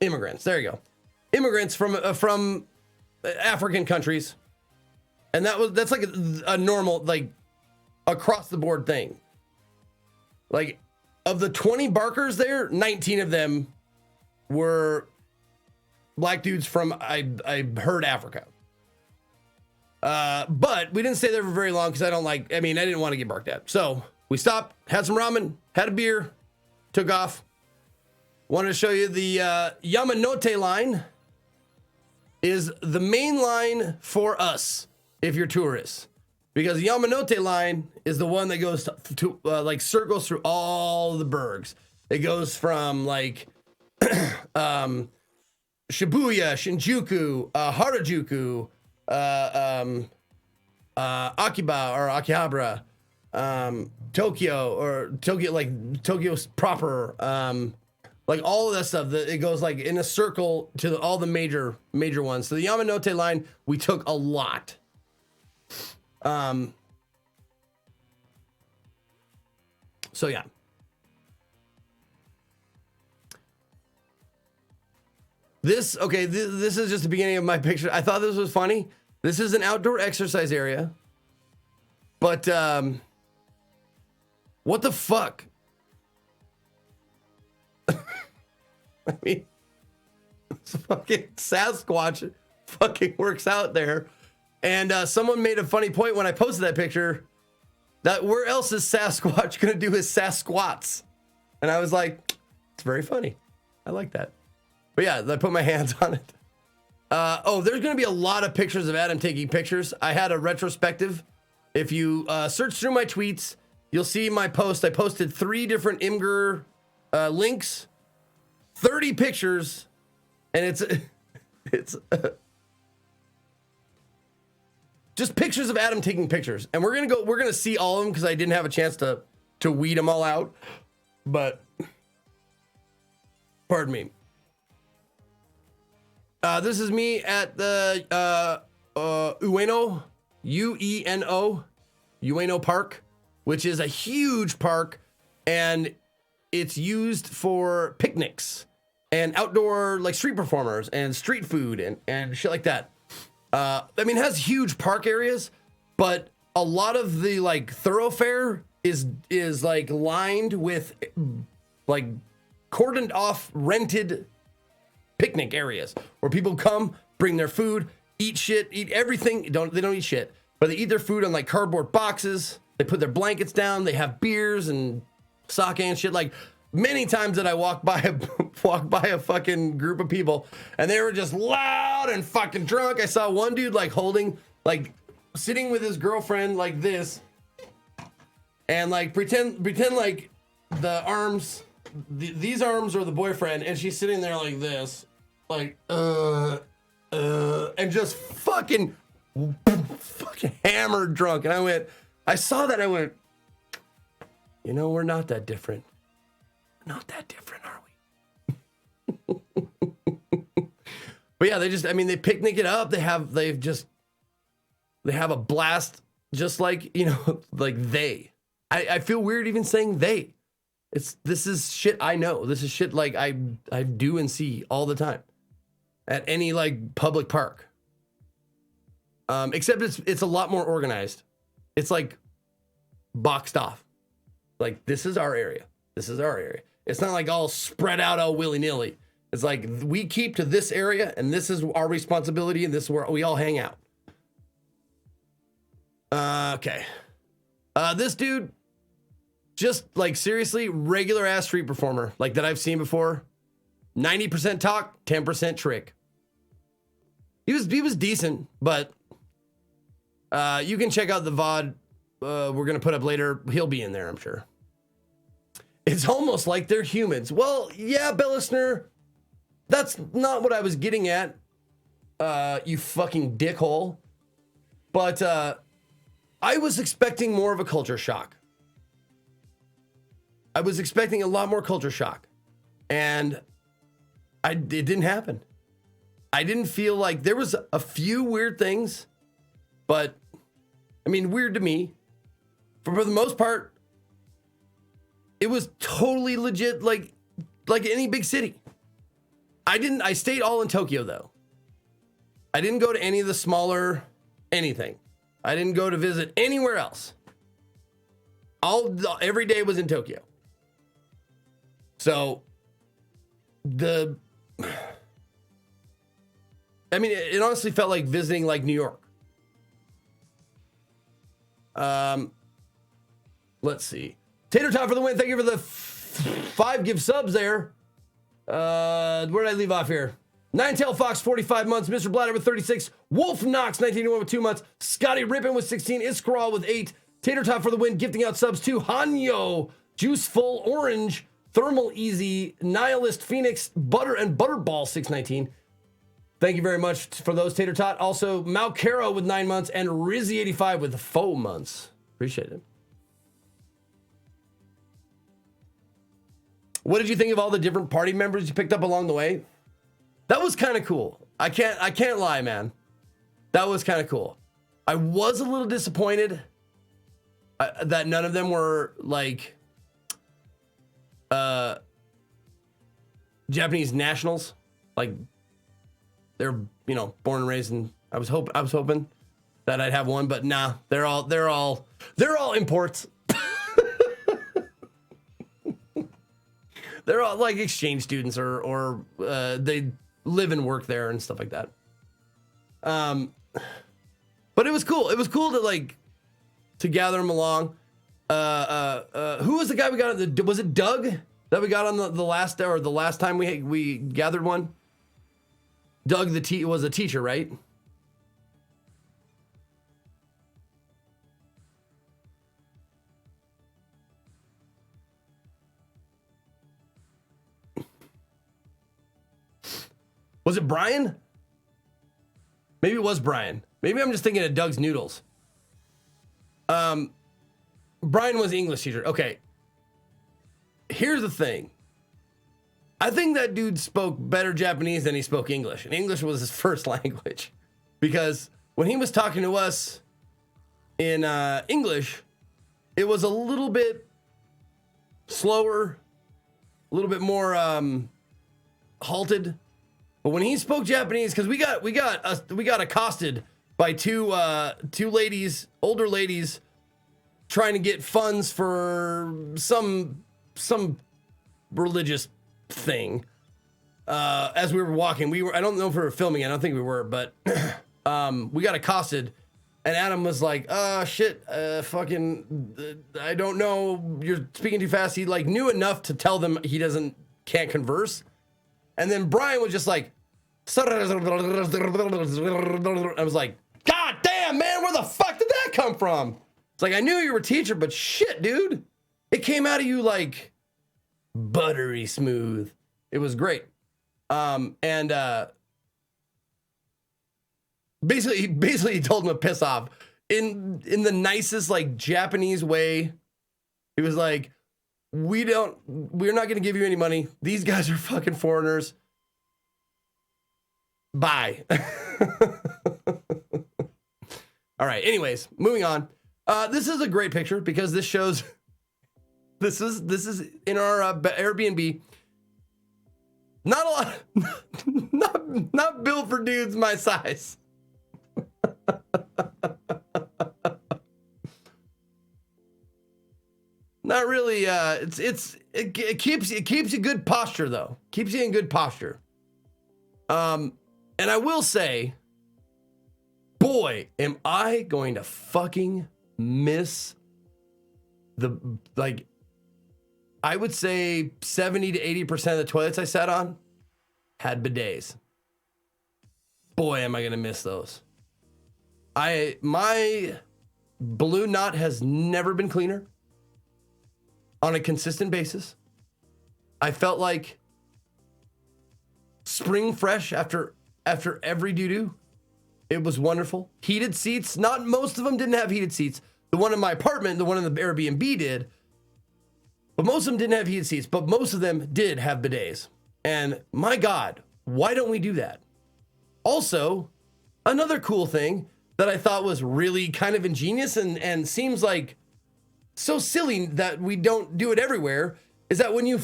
A: Immigrants. There you go. Immigrants from African countries. And that's like a normal, like, across the board thing. Like, of the 20 barkers there, 19 of them were black dudes from, I heard, Africa. But we didn't stay there for very long because I didn't want to get barked at. So we stopped, had some ramen, had a beer, took off. Wanted to show you the Yamanote line is the main line for us if you're tourists. Because the Yamanote line is the one that goes to like circles through all the burgs. It goes from like Shibuya, Shinjuku, Harajuku, Akiba or Akihabara, Tokyo, like Tokyo's proper, like all of that stuff. It goes like in a circle to all the major ones. So the Yamanote line, we took a lot. So yeah. This is just the beginning of my picture. I thought this was funny. This is an outdoor exercise area. But, what the fuck? I mean, this fucking Sasquatch fucking works out there. And someone made a funny point when I posted that picture that where else is Sasquatch going to do his Sasquats? And I was like, it's very funny. I like that. But yeah, I put my hands on it. There's going to be a lot of pictures of Adam taking pictures. I had a retrospective. If you search through my tweets, you'll see my post. I posted 3 different Imgur links, 30 pictures, and it's just pictures of Adam taking pictures. And we're gonna see all of them because I didn't have a chance to weed them all out. But pardon me. This is me at the Ueno, Ueno, Ueno Park, which is a huge park, and it's used for picnics and outdoor like street performers and street food and shit like that. I mean, it has huge park areas, but a lot of the like thoroughfare is like lined with like cordoned off rented picnic areas where people come, bring their food, eat shit, eat everything. They don't eat shit, but they eat their food on like cardboard boxes. They put their blankets down. They have beers and sake and shit. Like many times that I walk by a fucking group of people and they were just loud and fucking drunk. I saw one dude like holding, like sitting with his girlfriend like this, and like pretend like the arms, these arms are the boyfriend, and she's sitting there like this, like and just fucking hammered drunk. And I saw that, I went, you know, we're not that different. Not that different, are we? But yeah, they picnic it up. They have a blast, just like, you know, like they. I feel weird even saying they. This is shit I know. This is shit like I do and see all the time at any like public park. Except it's a lot more organized. It's like boxed off. Like, this is our area. This is our area. It's not like all spread out all willy-nilly. It's like we keep to this area and this is our responsibility and this is where we all hang out. Okay. This dude, just like seriously, regular ass street performer like that I've seen before. 90% talk, 10% trick. He was decent, but you can check out the VOD we're going to put up later. He'll be in there, I'm sure. It's almost like they're humans. Well, yeah, Bellisner, that's not what I was getting at, you fucking dickhole. But I was expecting more of a culture shock. I was expecting a lot more culture shock. And it didn't happen. I didn't feel like there was a few weird things, but I mean, weird to me. For the most part, it was totally legit, like any big city. I stayed all in Tokyo though. I didn't go to any of the smaller anything. I didn't go to visit anywhere else. Every day was in Tokyo. So it honestly felt like visiting like New York. Let's see. Tater Tot for the win. Thank you for the 5 give subs there. Where did I leave off here? Ninetail Fox, 45 months. Mr. Bladder with 36. Wolf Knox, 1981 with 2 months. Scotty Rippin with 16. Iskral with 8. Tater Tot for the win. Gifting out subs to Hanyo, Juiceful Orange, Thermal Easy, Nihilist Phoenix, Butter and Butterball 619. Thank you very much for those, Tater Tot. Also, Malcaro with 9 months and Rizzy85 with 4 months. Appreciate it. What did you think of all the different party members you picked up along the way? That was kind of cool. I can't lie, man. That was kind of cool. I was a little disappointed that none of them were like Japanese nationals. Like they're, you know, born and raised in. I was hoping that I'd have one, but nah, they're all imports. They're all like exchange students or they live and work there and stuff like that. But it was cool. It was cool to gather them along. Who was the guy we got? Was it Doug that we got on the last time we gathered one? Doug was a teacher, right? Was it Brian? Maybe it was Brian. Maybe I'm just thinking of Doug's Noodles. Brian was English teacher. Okay. Here's the thing. I think that dude spoke better Japanese than he spoke English. And English was his first language. Because when he was talking to us in English, it was a little bit slower, a little bit more halted. But when he spoke Japanese, because we got accosted by two ladies, older ladies, trying to get funds for some religious thing. as we were walking, I don't know if we were filming, I don't think we were, but we got accosted, and Adam was like, shit, I don't know, you're speaking too fast. He like knew enough to tell them he can't converse. And then Brian was just like, I was like, God damn, man, where the fuck did that come from? It's like, I knew you were a teacher, but shit, dude, it came out of you like buttery smooth. It was great. Basically he told him to piss off in the nicest, like, Japanese way. He was like, we're not going to give you any money. These guys are fucking foreigners. Bye. All right. Anyways, moving on. This is a great picture because this shows, this is in our Airbnb. Not a lot, not built for dudes my size. Not really. It keeps you good posture though. Keeps you in good posture. And I will say, boy, am I going to fucking miss I would say 70 to 80% of the toilets I sat on had bidets. Boy, am I going to miss those. My balloon knot has never been cleaner on a consistent basis. I felt like spring fresh after every doo-doo. It was wonderful. Heated seats. Not most of them didn't have heated seats. The one in my apartment, the one in the Airbnb did. But most of them didn't have heated seats, but most of them did have bidets. And my God, why don't we do that? Also, another cool thing that I thought was really kind of ingenious and seems like so silly that we don't do it everywhere is that when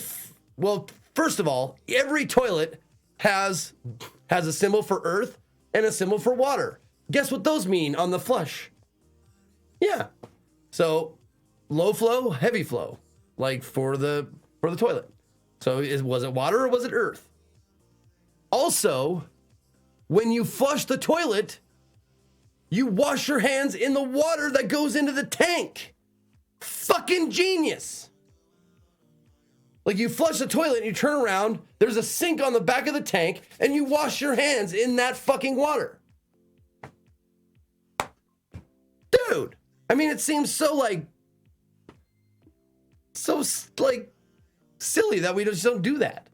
A: first of all, every toilet has a symbol for earth and a symbol for water. Guess what those mean on the flush? Yeah. So low flow, heavy flow. Like for the toilet. So was it water or was it earth? Also, when you flush the toilet, you wash your hands in the water that goes into the tank. Fucking genius. Like you flush the toilet and you turn around, there's a sink on the back of the tank and you wash your hands in that fucking water. Dude, I mean, it seems so silly that we just don't do that.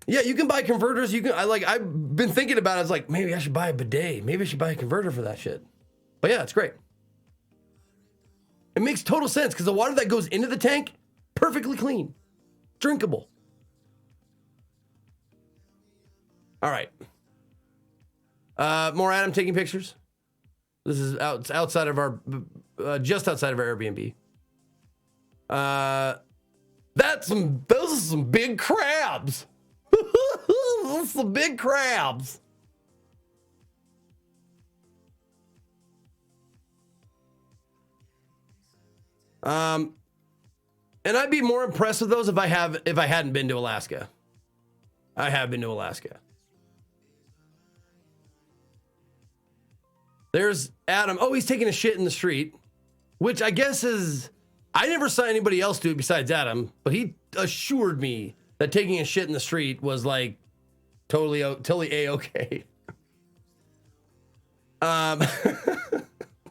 A: Yeah, you can buy converters. I've been thinking about it. It's like, maybe I should buy a bidet. Maybe I should buy a converter for that shit. But yeah, it's great. It makes total sense because the water that goes into the tank, perfectly clean, drinkable. All right. More Adam taking pictures. This is outside of our, just outside of our Airbnb. Those are some big crabs. Those are some big crabs. And I'd be more impressed with those if I hadn't been to Alaska. I have been to Alaska. There's Adam. Oh, he's taking a shit in the street, which I guess is, I never saw anybody else do it besides Adam, but he assured me that taking a shit in the street was like totally A-okay.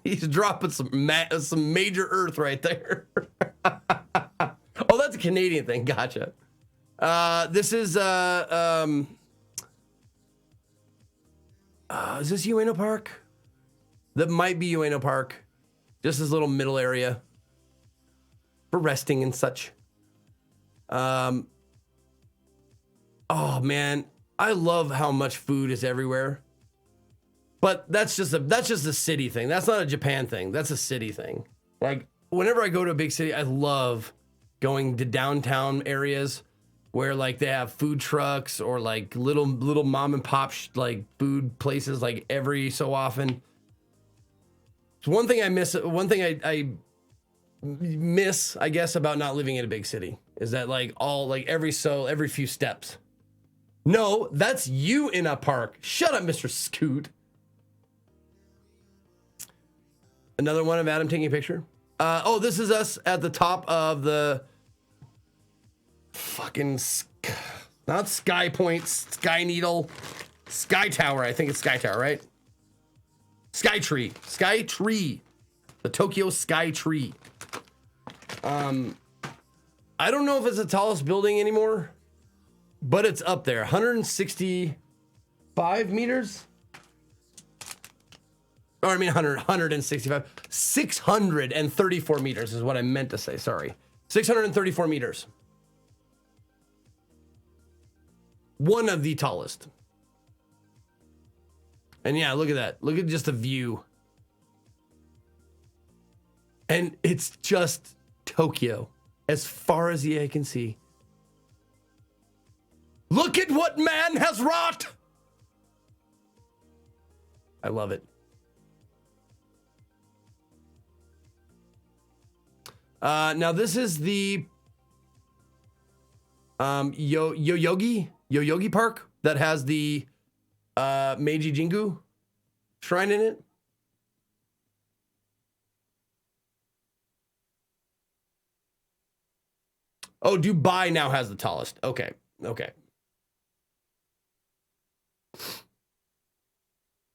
A: He's dropping some major earth right there. Oh, that's a Canadian thing. Gotcha. This is is this Ueno Park? That might be Ueno Park. Just this little middle area for resting and such. Oh man, I love how much food is everywhere. But that's just a city thing. That's not a Japan thing. That's a city thing. Like whenever I go to a big city, I love going to downtown areas where like they have food trucks or like little mom and pop like food places like every so often. It's one thing I miss. One thing I miss, I guess, about not living in a big city. Is that like every few steps? No, that's you in a park. Shut up, Mr. Scoot. Another one of Adam taking a picture. Oh, this is us at the top of the fucking not Sky Point, Sky Needle, Sky Tower. I think it's Sky Tower, right? Sky Tree, the Tokyo Sky Tree. I don't know if it's the tallest building anymore, but it's up there. 165 meters. Or I mean 165. 634 meters is what I meant to say. Sorry. 634 meters. One of the tallest. And yeah, look at that. Look at just the view. And it's just Tokyo as far as the eye can see. Look at what man has wrought. I love it. Now this is the Yoyogi Park that has the Meiji Jingu shrine in it. Oh, Dubai now has the tallest. Okay.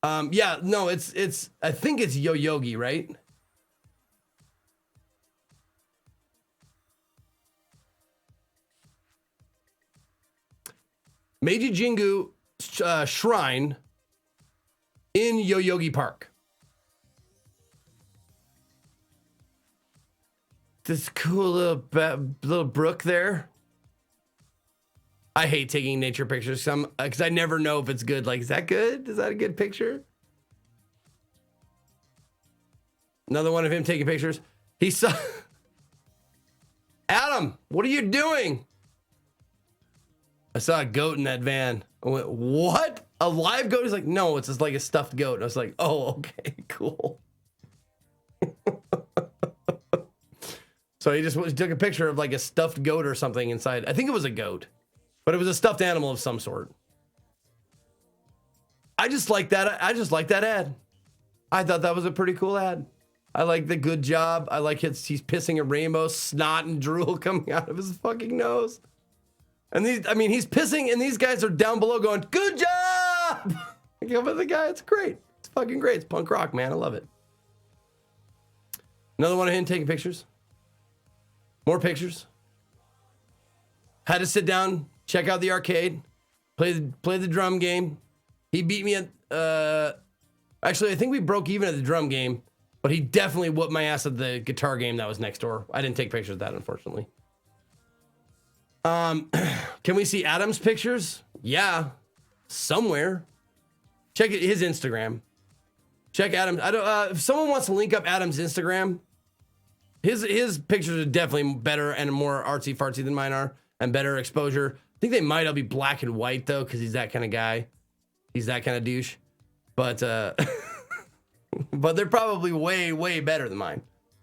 A: Yeah, no, it's I think it's Yoyogi, right? Meiji Jingu shrine in Yoyogi Park. This cool little brook there. I hate taking nature pictures because I never know if it's good. Like, is that good? Is that a good picture? Another one of him taking pictures. He saw Adam, what are you doing? I saw a goat in that van. I went, what? A live goat? He's like, no, it's just like a stuffed goat. And I was like, oh, okay, cool. So he took a picture of like a stuffed goat or something inside. I think it was a goat, but it was a stuffed animal of some sort. I just like that. I just like that ad. I thought that was a pretty cool ad. I like the good job. I like he's pissing a rainbow, snot and drool coming out of his fucking nose. And he's pissing, and these guys are down below going, good job! But the guy, it's great. It's fucking great. It's punk rock, man. I love it. Another one of him taking pictures. More pictures. Had to sit down, check out the arcade, play the drum game. He beat me at, actually, I think we broke even at the drum game, but he definitely whooped my ass at the guitar game that was next door. I didn't take pictures of that, unfortunately. Can we see Adam's pictures? Yeah, somewhere. Check his Instagram. Check Adam. I don't. If someone wants to link up Adam's Instagram, his pictures are definitely better and more artsy fartsy than mine are, and better exposure. I think they might all be black and white though, because he's that kind of guy. He's that kind of douche. But but they're probably way better than mine.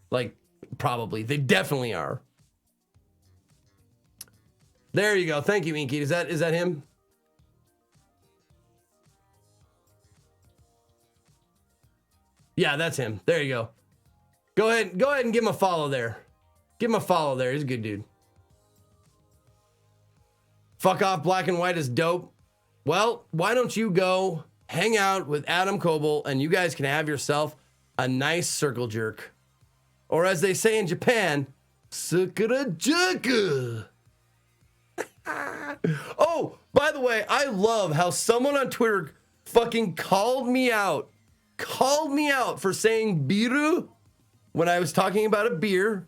A: Like probably, they definitely are. There you go. Thank you, Inky. Is that him? Yeah, that's him. There you go. Go ahead and give him a follow there. Give him a follow there. He's a good dude. Fuck off, black and white is dope. Well, why don't you go hang out with Adam Coble and you guys can have yourself a nice circle jerk. Or as they say in Japan, sukura jerk. Oh, by the way, I love how someone on Twitter fucking called me out for saying biru when I was talking about a beer.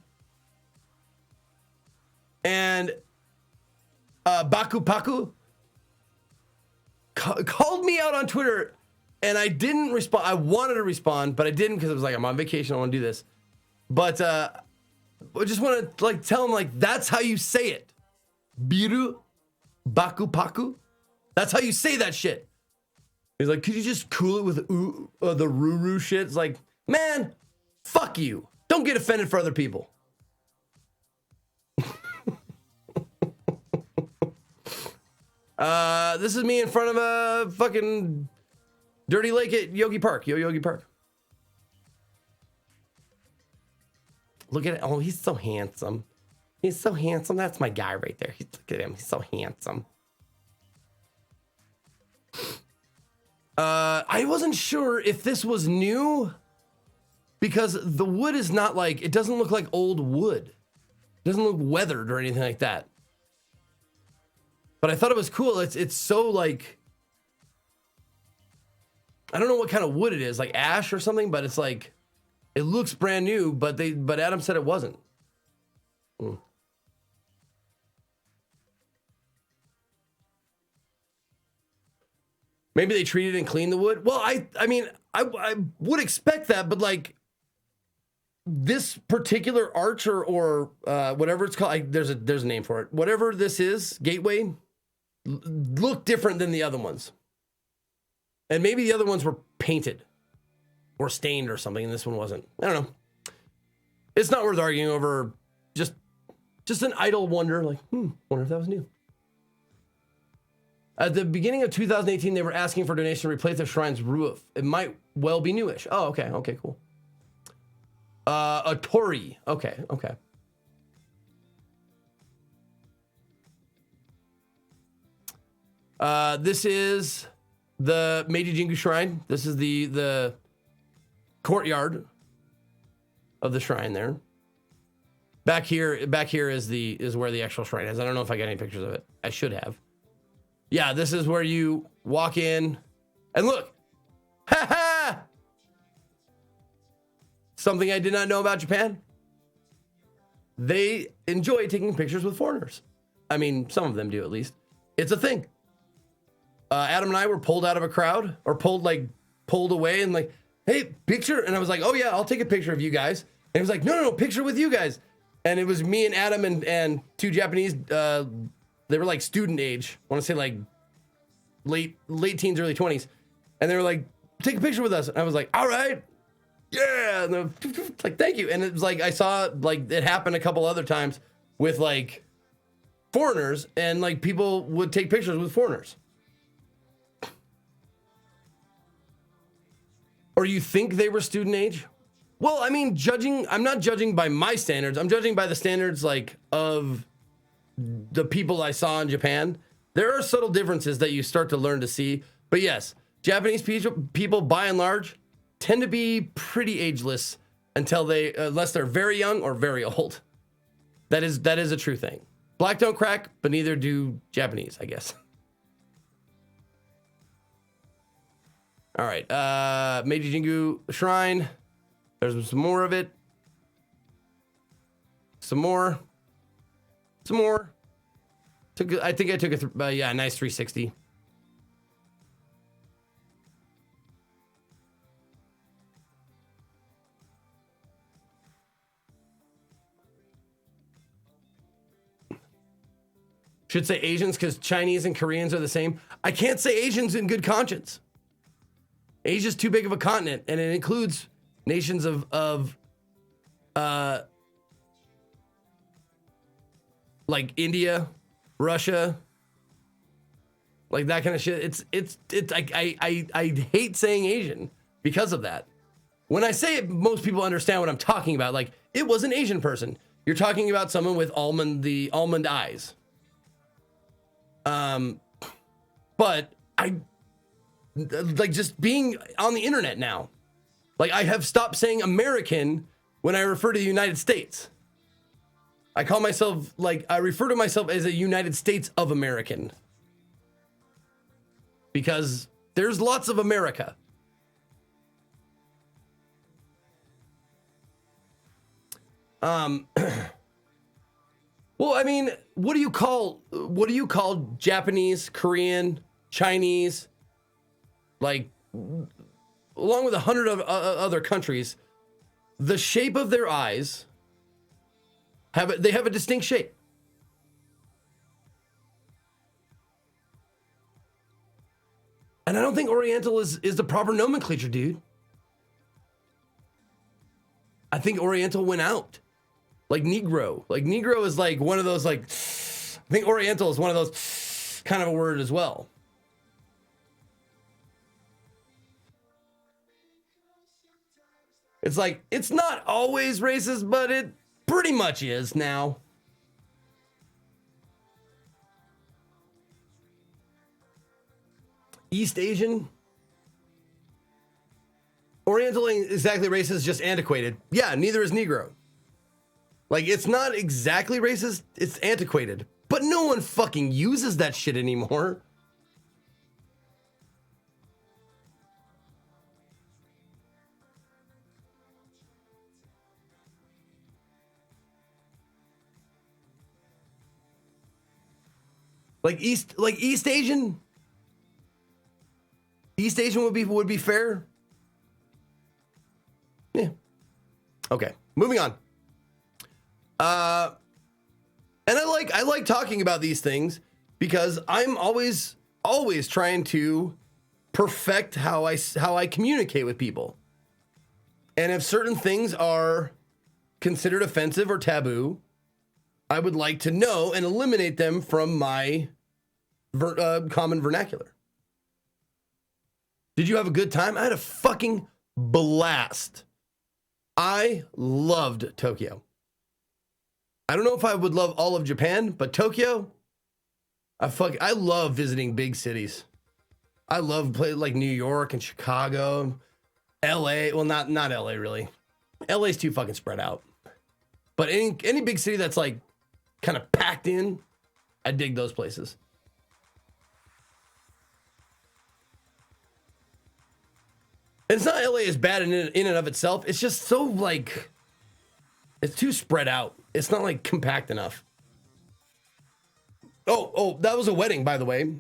A: And Baku Paku called me out on Twitter, and I didn't respond. I wanted to respond, but I didn't because I was like, I'm on vacation. I want to do this. But I just want to like tell him like that's how you say it. Biru, Baku Paku. That's how you say that shit. He's like, could you just cool it with the Ruru shit? It's like, man, fuck you. Don't get offended for other people. This is me in front of a fucking dirty lake at Yogi Park. Yogi Park. Look at it. Oh, he's so handsome. He's so handsome. That's my guy right there. Look at him. He's so handsome. I wasn't sure if this was new because the wood is not like, it doesn't look like old wood. It doesn't look weathered or anything like that. But I thought it was cool. It's so like, I don't know what kind of wood it is, like ash or something, but it's like, it looks brand new, but Adam said it wasn't. Maybe they treated and cleaned the wood. Well, I mean, I would expect that, but like this particular arch or whatever it's called, there's a name for it. Whatever this is, gateway, look different than the other ones. And maybe the other ones were painted or stained or something, and this one wasn't. I don't know. It's not worth arguing over. Just an idle wonder, like, wonder if that was new. At the beginning of 2018, they were asking for donation to replace the shrine's roof. It might well be newish. Oh, okay. Okay, cool. A Tori. Okay. This is the Meiji Jingu Shrine. This is the courtyard of the shrine there. Back here is where the actual shrine is. I don't know if I got any pictures of it. I should have. Yeah, this is where you walk in and look. Ha ha! Something I did not know about Japan. They enjoy taking pictures with foreigners. I mean, some of them do at least. It's a thing. Adam and I were pulled out of a crowd or pulled away and like, hey, picture. And I was like, oh yeah, I'll take a picture of you guys. And he was like, no, picture with you guys. And it was me and Adam and two Japanese, they were like student age. I want to say like late teens, early 20s. And they were like, take a picture with us. And I was like, all right. Yeah. And they're like, thank you. And it was like, I saw like it happened a couple other times with like foreigners and like people would take pictures with foreigners. Or you think they were student age? Well, I mean, I'm not judging by my standards. I'm judging by the standards like of the people I saw in Japan. There are subtle differences that you start to learn to see. But yes, Japanese people by and large tend to be pretty ageless unless they're very young or very old. That is a true thing. Black don't crack, but neither do Japanese, I guess. All right, Meiji Jingu Shrine. There's some more of it. Some more. I think I took a nice 360. Should say Asians because Chinese and Koreans are the same. I can't say Asians in good conscience. Asia's too big of a continent, and it includes nations of like India, Russia, like that kind of shit. It's I hate saying Asian because of that. When I say it, most people understand what I'm talking about. Like, it was an Asian person. You're talking about someone with almond eyes. But I like just being on the internet now. Like, I have stopped saying American when I refer to the United States. I call myself, I refer to myself as a United States of American. Because there's lots of America. Well, I mean, what do you call Japanese, Korean, Chinese, like, along with 100 of other countries, the shape of their eyes they have a distinct shape. And I don't think Oriental is the proper nomenclature, dude. I think Oriental went out. Like Negro. Like Negro is like one of those, like, I think Oriental is one of those, kind of a word as well. It's like, it's not always racist, but it pretty much is now. East Asian? Oriental ain't exactly racist, just antiquated. Yeah, neither is Negro. Like, it's not exactly racist, it's antiquated. But no one fucking uses that shit anymore. Like East Asian? East Asian would be fair. Yeah. Okay, moving on. And I like talking about these things because I'm always trying to perfect how I communicate with people. And if certain things are considered offensive or taboo, I would like to know and eliminate them from my common vernacular. Did you have a good time? I had a fucking blast. I loved Tokyo. I don't know if I would love all of Japan, but Tokyo, I love visiting big cities. I love places like New York and Chicago, LA. Well, not LA really. LA's too fucking spread out. But any big city that's like kind of packed in, I dig those places. And it's not LA is bad in and of itself. It's just so like, it's too spread out. It's not like compact enough. Oh, that was a wedding, by the way.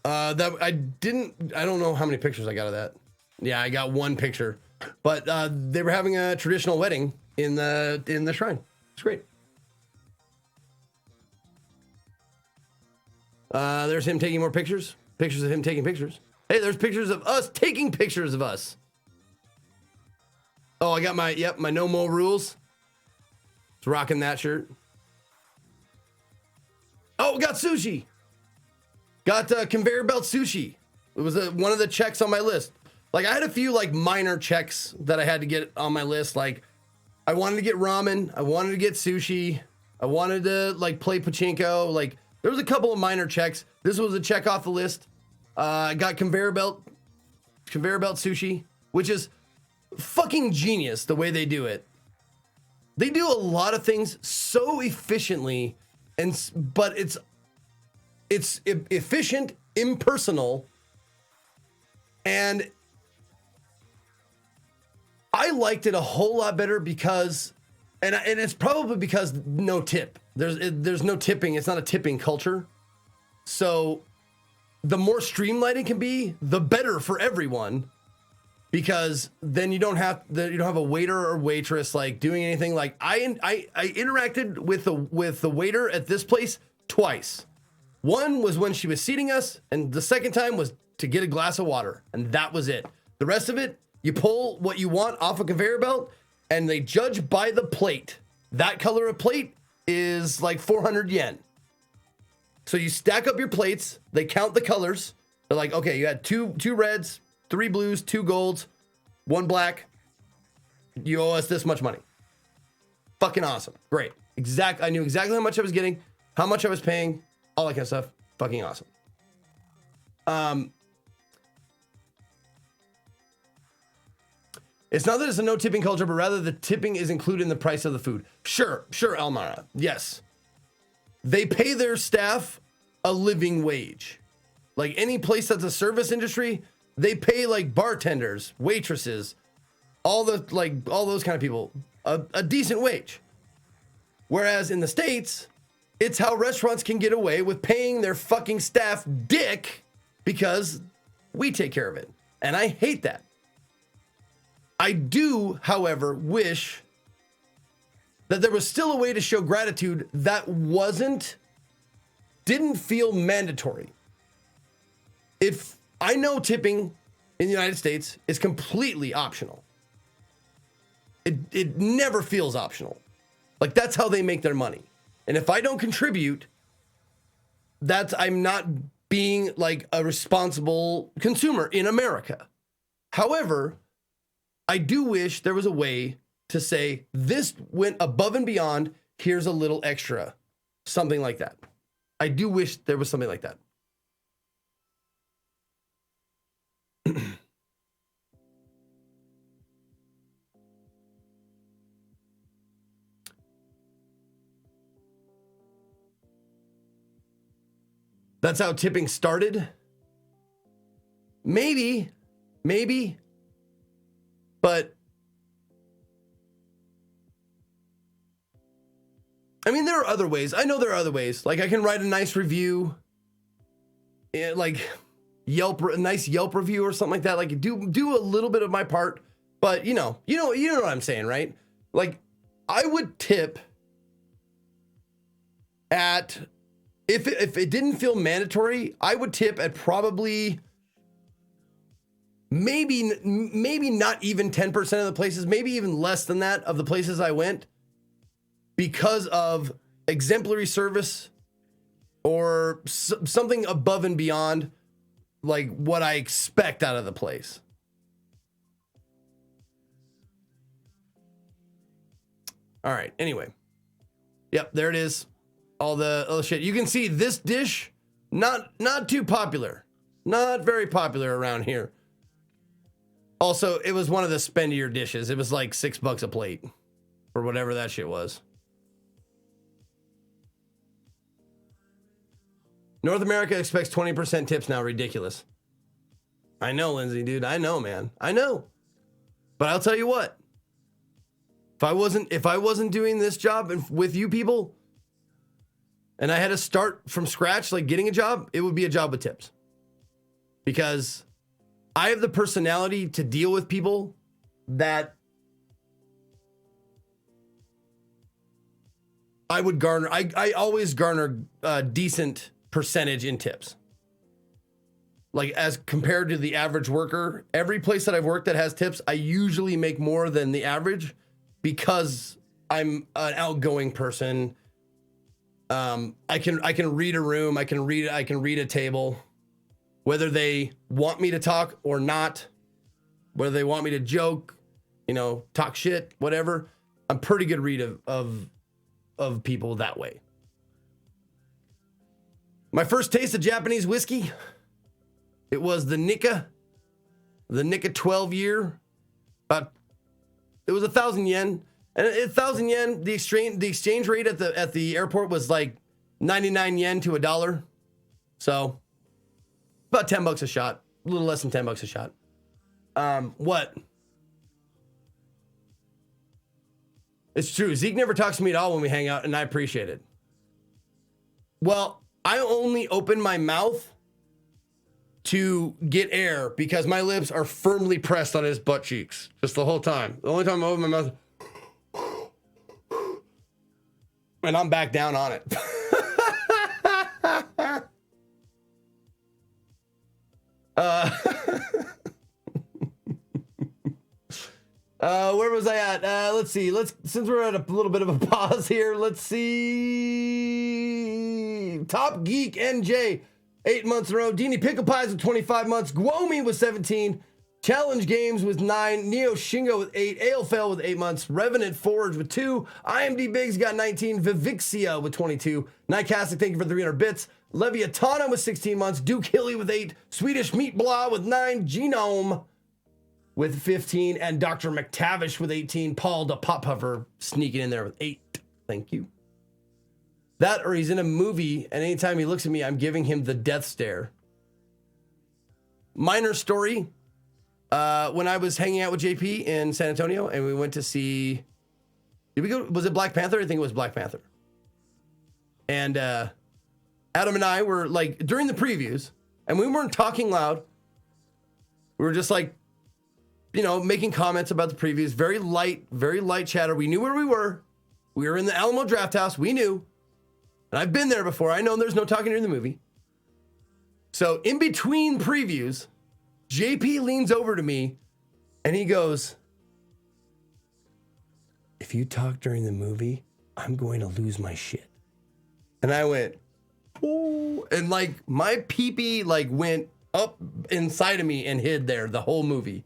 A: I don't know how many pictures I got of that. Yeah, I got one picture, but they were having a traditional wedding in the shrine. It's great. There's him taking more pictures. Pictures of him taking pictures. Hey, there's pictures of us taking pictures of us. Oh, I got my no more rules. It's rocking that shirt. Oh, got sushi. Got conveyor belt sushi. It was one of the checks on my list. Like I had a few like minor checks that I had to get on my list. Like I wanted to get ramen. I wanted to get sushi. I wanted to like play pachinko. Like there was a couple of minor checks. This was a check off the list. I got conveyor belt sushi, which is fucking genius the way they do it. They do a lot of things so efficiently, but it's efficient, impersonal, and I liked it a whole lot better because, and it's probably because no tip. There's no tipping. It's not a tipping culture, so the more streamlined it can be, the better for everyone. Because then you don't have a waiter or waitress like doing anything. Like I interacted with the waiter at this place twice. One was when she was seating us, and the second time was to get a glass of water, and that was it. The rest of it, you pull what you want off a conveyor belt, and they judge by the plate. That color of plate is like 400 yen. So you stack up your plates. They count the colors. They're like, okay, you had two reds, 3 blues, 2 golds, 1 black. You owe us this much money. Fucking awesome. Great. I knew exactly how much I was getting, how much I was paying, all that kind of stuff. Fucking awesome. It's not that it's a no tipping culture, but rather the tipping is included in the price of the food. Sure, Elmara. Yes. They pay their staff a living wage. Like any place that's a service industry, they pay like bartenders, waitresses, all those kind of people a decent wage. Whereas in the States, it's how restaurants can get away with paying their fucking staff dick because we take care of it. And I hate that. I do, however, wish that there was still a way to show gratitude that didn't feel mandatory. If I know tipping in the United States is completely optional. It never feels optional. Like that's how they make their money. And if I don't contribute, I'm not being like a responsible consumer in America. However, I do wish there was a way to say this went above and beyond. Here's a little extra, something like that. I do wish there was something like that. That's how tipping started. Maybe, but I mean, there are other ways. I know there are other ways. Like I can write a nice review, like a nice Yelp review or something like that. Like do a little bit of my part, but you know what I'm saying, right? Like I would tip at, if it didn't feel mandatory, I would tip at probably maybe not even 10% of the places, maybe even less than that of the places I went, because of exemplary service or something above and beyond like what I expect out of the place. All right. Anyway. Yep. There it is. All the shit. You can see this dish, not too popular. Not very popular around here. Also, it was one of the spendier dishes. It was like $6 a plate or whatever that shit was. North America expects 20% tips now. Ridiculous. I know, Lindsay, dude. I know, man. I know. But I'll tell you what. If I wasn't doing this job with you people, and I had to start from scratch, like getting a job, it would be a job with tips. Because I have the personality to deal with people that I would garner. I always garner a decent percentage in tips. Like as compared to the average worker, every place that I've worked that has tips, I usually make more than the average because I'm an outgoing person. I can read a room. I can read a table, whether they want me to talk or not, whether they want me to joke, talk shit, whatever. I'm pretty good read of people that way. My first taste of Japanese whiskey, it was the Nikka 12 year. It was 1,000 yen. And 1,000 yen, the exchange rate at the airport was like 99 yen to $1. So about $10 a shot, a little less than $10 a shot. What? It's true. Zeke never talks to me at all when we hang out, and I appreciate it. Well, I only open my mouth to get air because my lips are firmly pressed on his butt cheeks just the whole time. The only time I open my mouth, and I'm back down on it. Where was I at? Let's see. Since we're at a little bit of a pause here, let's see. Top Geek NJ, 8 months in a row. Deanie Pickle Pies with 25 months. Guomi with 17. Challenge Games with 9. Neo Shingo with 8. Aelfell with 8 months. Revenant Forge with 2. IMD Biggs got 19. Vivixia with 22. Nightcastic, thank you for 300 bits. Leviatana with 16 months. Duke Hilly with 8. Swedish Meat Blah with 9. Genome with 15. And Dr. McTavish with 18. Paul the Pop Puffer sneaking in there with 8. Thank you. That or he's in a movie, and anytime he looks at me, I'm giving him the death stare. Minor story. When I was hanging out with JP in San Antonio and we went to see, was it Black Panther? I think it was Black Panther. And Adam and I were like, during the previews, and we weren't talking loud. We were just like, making comments about the previews. Very light chatter. We knew where we were. We were in the Alamo Draft House. We knew. And I've been there before. I know there's no talking during the movie. So in between previews, JP leans over to me and he goes, "If you talk during the movie, I'm going to lose my shit." And I went, "Oh," bro. And like my pee-pee like went up inside of me and hid there the whole movie.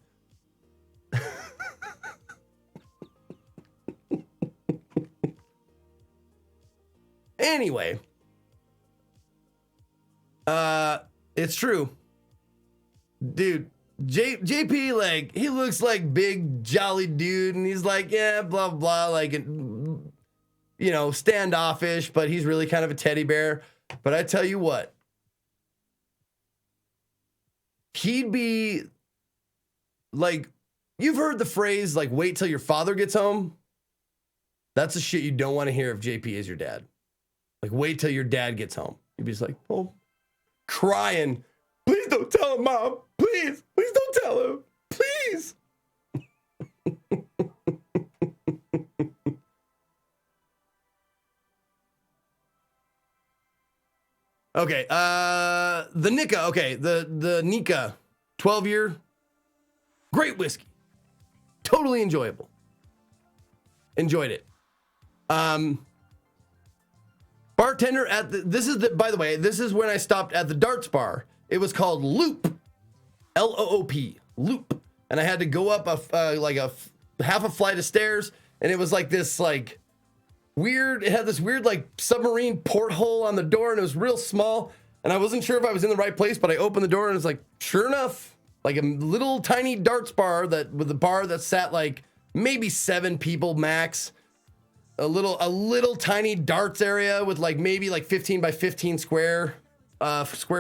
A: Anyway, it's true, dude. JP, like, he looks like big jolly dude, and he's like, yeah, blah blah, like, you know, standoffish, but he's really kind of a teddy bear. But I tell you what, he'd be like, you've heard the phrase like, wait till your father gets home. That's the shit you don't want to hear if JP is your dad. Like, wait till your dad gets home. You'd be just like, oh, crying. Please don't tell him, Mom. Please don't tell him. Please. Okay, the Nika. Okay, the Nika, 12-year, great whiskey, totally enjoyable. Enjoyed it. Bartender at by the way, this is when I stopped at the darts bar. It was called Loop, L-O-O-P, Loop. And I had to go up half a flight of stairs, and it was like this like weird, it had this weird like submarine porthole on the door, and it was real small, and I wasn't sure if I was in the right place, but I opened the door and it's like, sure enough, like a little tiny darts bar with a bar that sat like maybe 7 people max. A little tiny darts area with like maybe like 15 by 15 square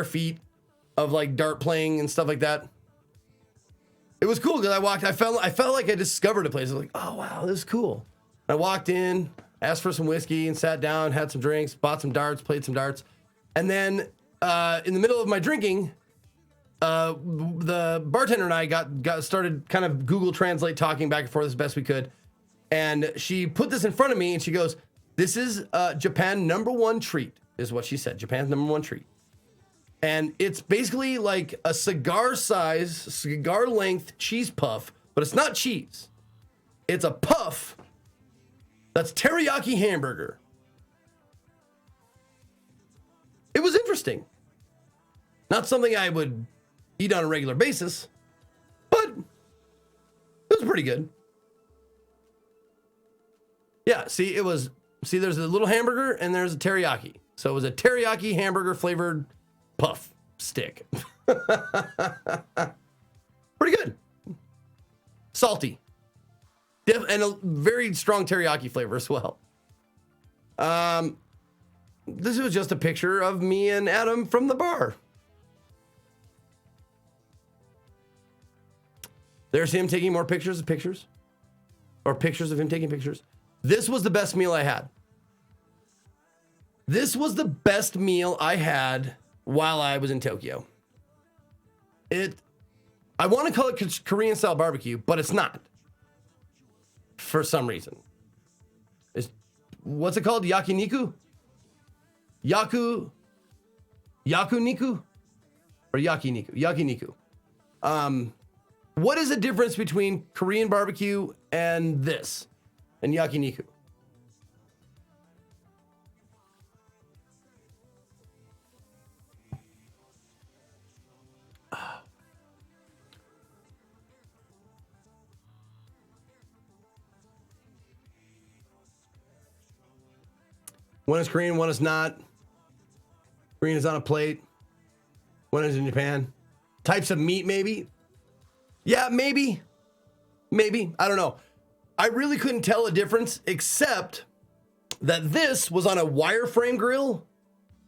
A: feet of like dart playing and stuff like that. It was cool because I felt like I discovered a place. I was like, oh wow, this is cool. I walked in, asked for some whiskey and sat down, had some drinks, bought some darts, played some darts. And then in the middle of my drinking, the bartender and I got started kind of Google Translate talking back and forth as best we could. And she put this in front of me and she goes, this is Japan #1 treat, is what she said. Japan's #1 treat. And it's basically like a cigar length cheese puff, but it's not cheese. It's a puff that's teriyaki hamburger. It was interesting. Not something I would eat on a regular basis, but it was pretty good. Yeah, there's a little hamburger and there's a teriyaki. So it was a teriyaki hamburger flavored puff stick. Pretty good. Salty. And a very strong teriyaki flavor as well. This was just a picture of me and Adam from the bar. There's him taking more pictures. Or pictures of him taking pictures. This was the best meal I had. This was the best meal I had while I was in Tokyo. I want to call it Korean style barbecue, but it's not. For some reason. What's it called? Yakiniku? Yakuniku? Or yakiniku? Yakiniku. What is the difference between Korean barbecue and this? And yakiniku? One is Korean, one is not. Korean is on a plate. One is in Japan. Types of meat, maybe? Yeah, maybe. Maybe. I don't know. I really couldn't tell a difference, except that this was on a wireframe grill,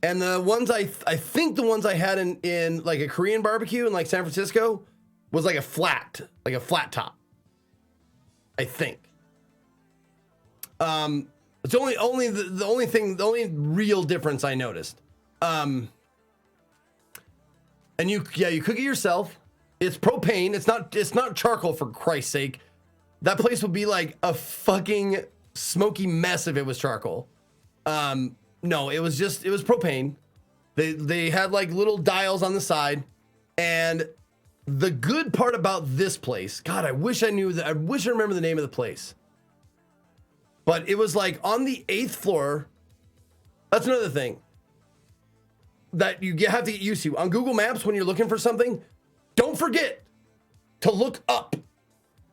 A: and the ones I think the ones I had in like a Korean barbecue in like San Francisco was like a flat top. I think. It's the only real difference I noticed. And you cook it yourself. It's propane. It's not charcoal, for Christ's sake. That place would be like a fucking smoky mess if it was charcoal. No, it was propane. They had like little dials on the side. And the good part about this place, God, I wish I remember the name of the place. But it was like on the 8th floor. That's another thing. that you have to get used to. On Google Maps, when you're looking for something, don't forget to look up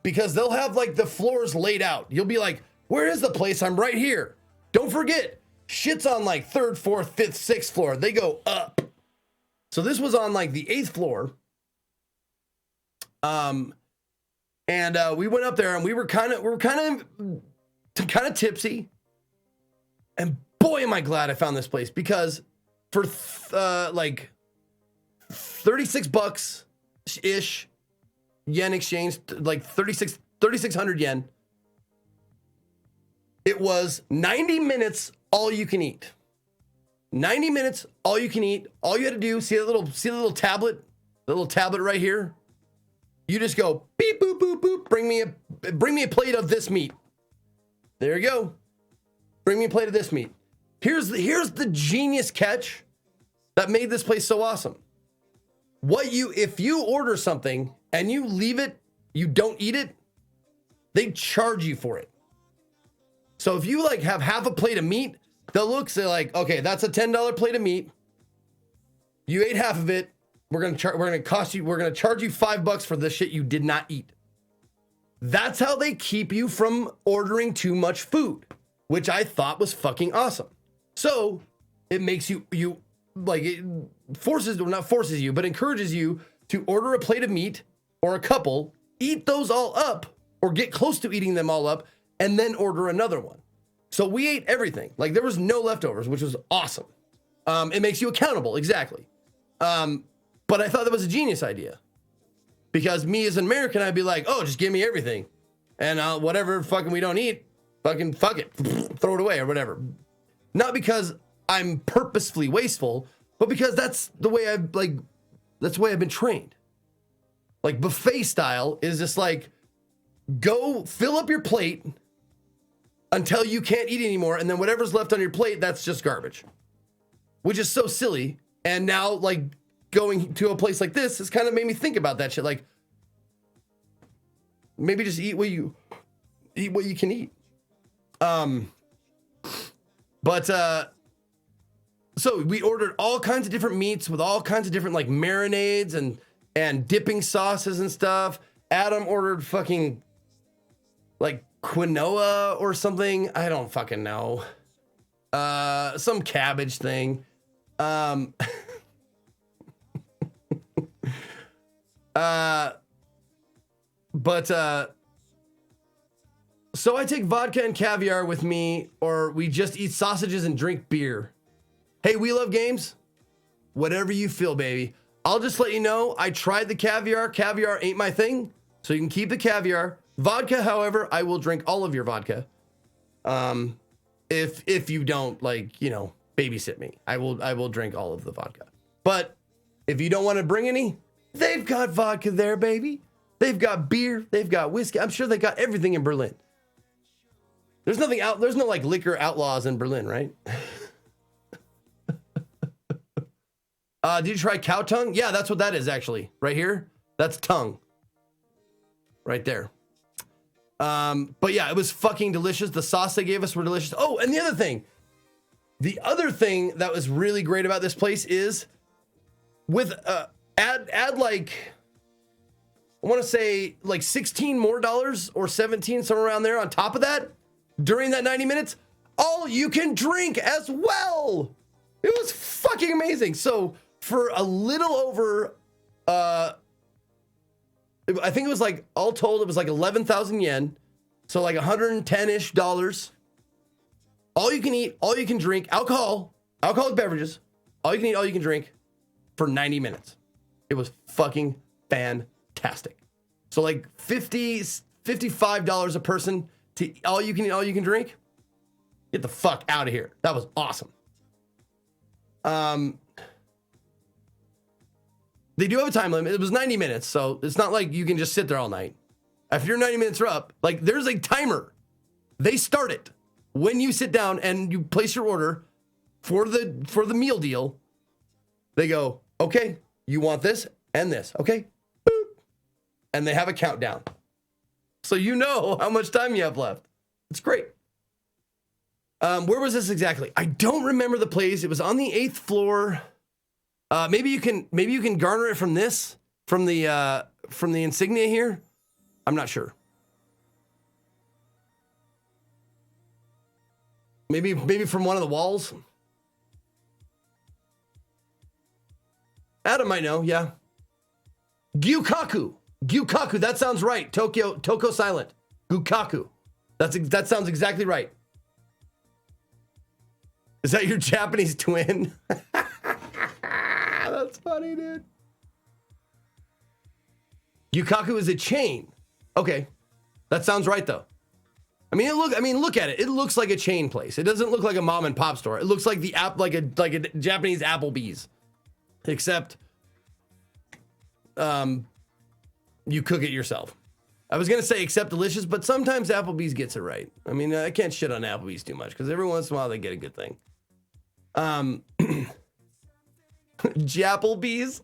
A: because they'll have like the floors laid out. You'll be like, where is the place? I'm right here. Don't forget, shit's on like 3rd, 4th, 5th, 6th floor. They go up. So this was on like the 8th floor. And we went up there and we were kind of tipsy. And boy, am I glad I found this place because for like 36 bucks ish yen exchange, like 3,600 yen. It was 90 minutes, all you can eat. 90 minutes, all you can eat. All you had to do, see the little tablet, the little tablet right here. You just go beep boop boop boop. Bring me a plate of this meat. There you go. Bring me a plate of this meat. Here's the genius catch that made this place so awesome. If you order something and you leave it, you don't eat it, they charge you for it. So if you like have half a plate of meat, they'll say like, okay, that's a $10 plate of meat. You ate half of it. We're gonna charge you $5 for the shit you did not eat. That's how they keep you from ordering too much food, which I thought was fucking awesome. So it makes you like it not forces you, but encourages you to order a plate of meat or a couple, eat those all up or get close to eating them all up, and then order another one. So we ate everything. Like there was no leftovers, which was awesome. It makes you accountable, exactly. But I thought that was a genius idea. Because me as an American, I'd be like, oh, just give me everything. And whatever fucking we don't eat, fucking fuck it. Throw it away or whatever. Not because I'm purposefully wasteful, but because that's the way I've been trained. Like buffet style is just like, go fill up your plate until you can't eat anymore. And then whatever's left on your plate, that's just garbage. Which is so silly. And now like going to a place like this has kind of made me think about that shit. Like maybe just eat what you can eat. So we ordered all kinds of different meats with all kinds of different like marinades and dipping sauces and stuff. Adam ordered fucking like quinoa or something. I don't fucking know. Some cabbage thing. So I take vodka and caviar with me, or we just eat sausages and drink beer. Hey, we love games. Whatever you feel, baby. I'll just let you know, I tried the caviar. Caviar ain't my thing, so you can keep the caviar. Vodka, however, I will drink all of your vodka. If you don't babysit me, I will drink all of the vodka. But if you don't want to bring any, they've got vodka there, baby. They've got beer. They've got whiskey. I'm sure they got everything in Berlin. There's no like liquor outlaws in Berlin, right? Did you try cow tongue? Yeah, that's what that is actually. Right here. That's tongue. Right there. But yeah, it was fucking delicious. The sauce they gave us were delicious. Oh, and the other thing that was really great about this place is with add like I want to say like $16 more or 17 somewhere around there on top of that during that 90 minutes, all you can drink as well. It was fucking amazing. So for a little over I think it was like all told it was like 11,000 yen, so like 110-ish dollars. All you can eat, all you can drink, alcoholic beverages, all you can eat, all you can drink for 90 minutes. It was fucking fantastic. So like $55 a person to all you can eat, all you can drink. Get the fuck out of here. That was awesome. They do have a time limit. It was 90 minutes, so it's not like you can just sit there all night. If your 90 minutes are up, like there's a timer. They start it when you sit down and you place your order for the meal deal. They go, okay, you want this and this, okay? Boop. And they have a countdown. So you know how much time you have left. It's great. Where was this exactly? I don't remember the place. It was on the 8th floor. Maybe you can garner it from this, from the insignia here. I'm not sure. Maybe from one of the walls. Adam might know, yeah. Gyukaku. That sounds right. Toko silent. Gyukaku. That sounds exactly right. Is that your Japanese twin? That's funny, dude. Gyukaku is a chain. Okay. That sounds right though. Look at it. It looks like a chain place. It doesn't look like a mom and pop store. It looks like like a Japanese Applebee's. Except you cook it yourself. I was going to say except delicious, but sometimes Applebee's gets it right. I mean, I can't shit on Applebee's too much because every once in a while they get a good thing. Japplebee's.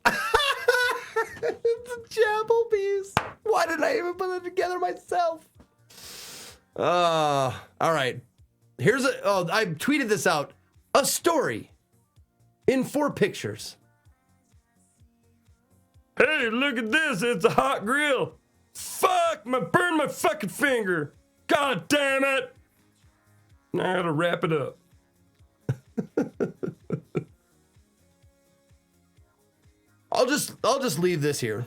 A: It's Japplebee's. Why didn't I even put it together myself? All right. I tweeted this out. A story in 4 pictures. Hey, look at this. It's a hot grill. Fuck, burn my fucking finger. God damn it. Now I gotta wrap it up. I'll just leave this here.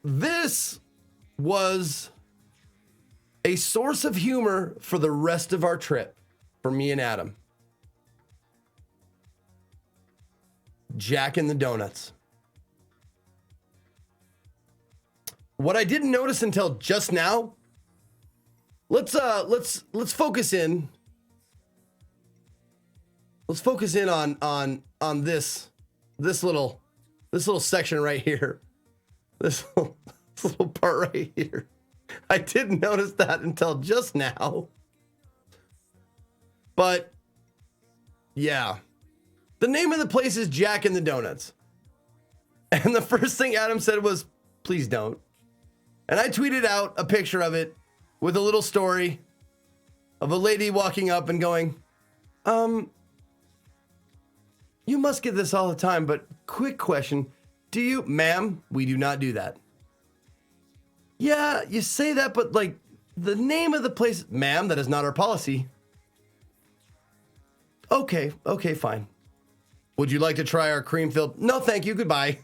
A: This was a source of humor for the rest of our trip for me and Adam. Jack in the Donuts. What I didn't notice until just now. Let's focus in. Let's focus in on this little section right here. This little part right here. I didn't notice that until just now. But yeah. The name of the place is Jack in the Donuts. And the first thing Adam said was, please don't. And I tweeted out a picture of it with a little story of a lady walking up and going, you must get this all the time, but quick question. Do you, ma'am, we do not do that. Yeah, you say that, but like the name of the place, ma'am, that is not our policy. Okay, fine. Would you like to try our cream filled? No, thank you, goodbye.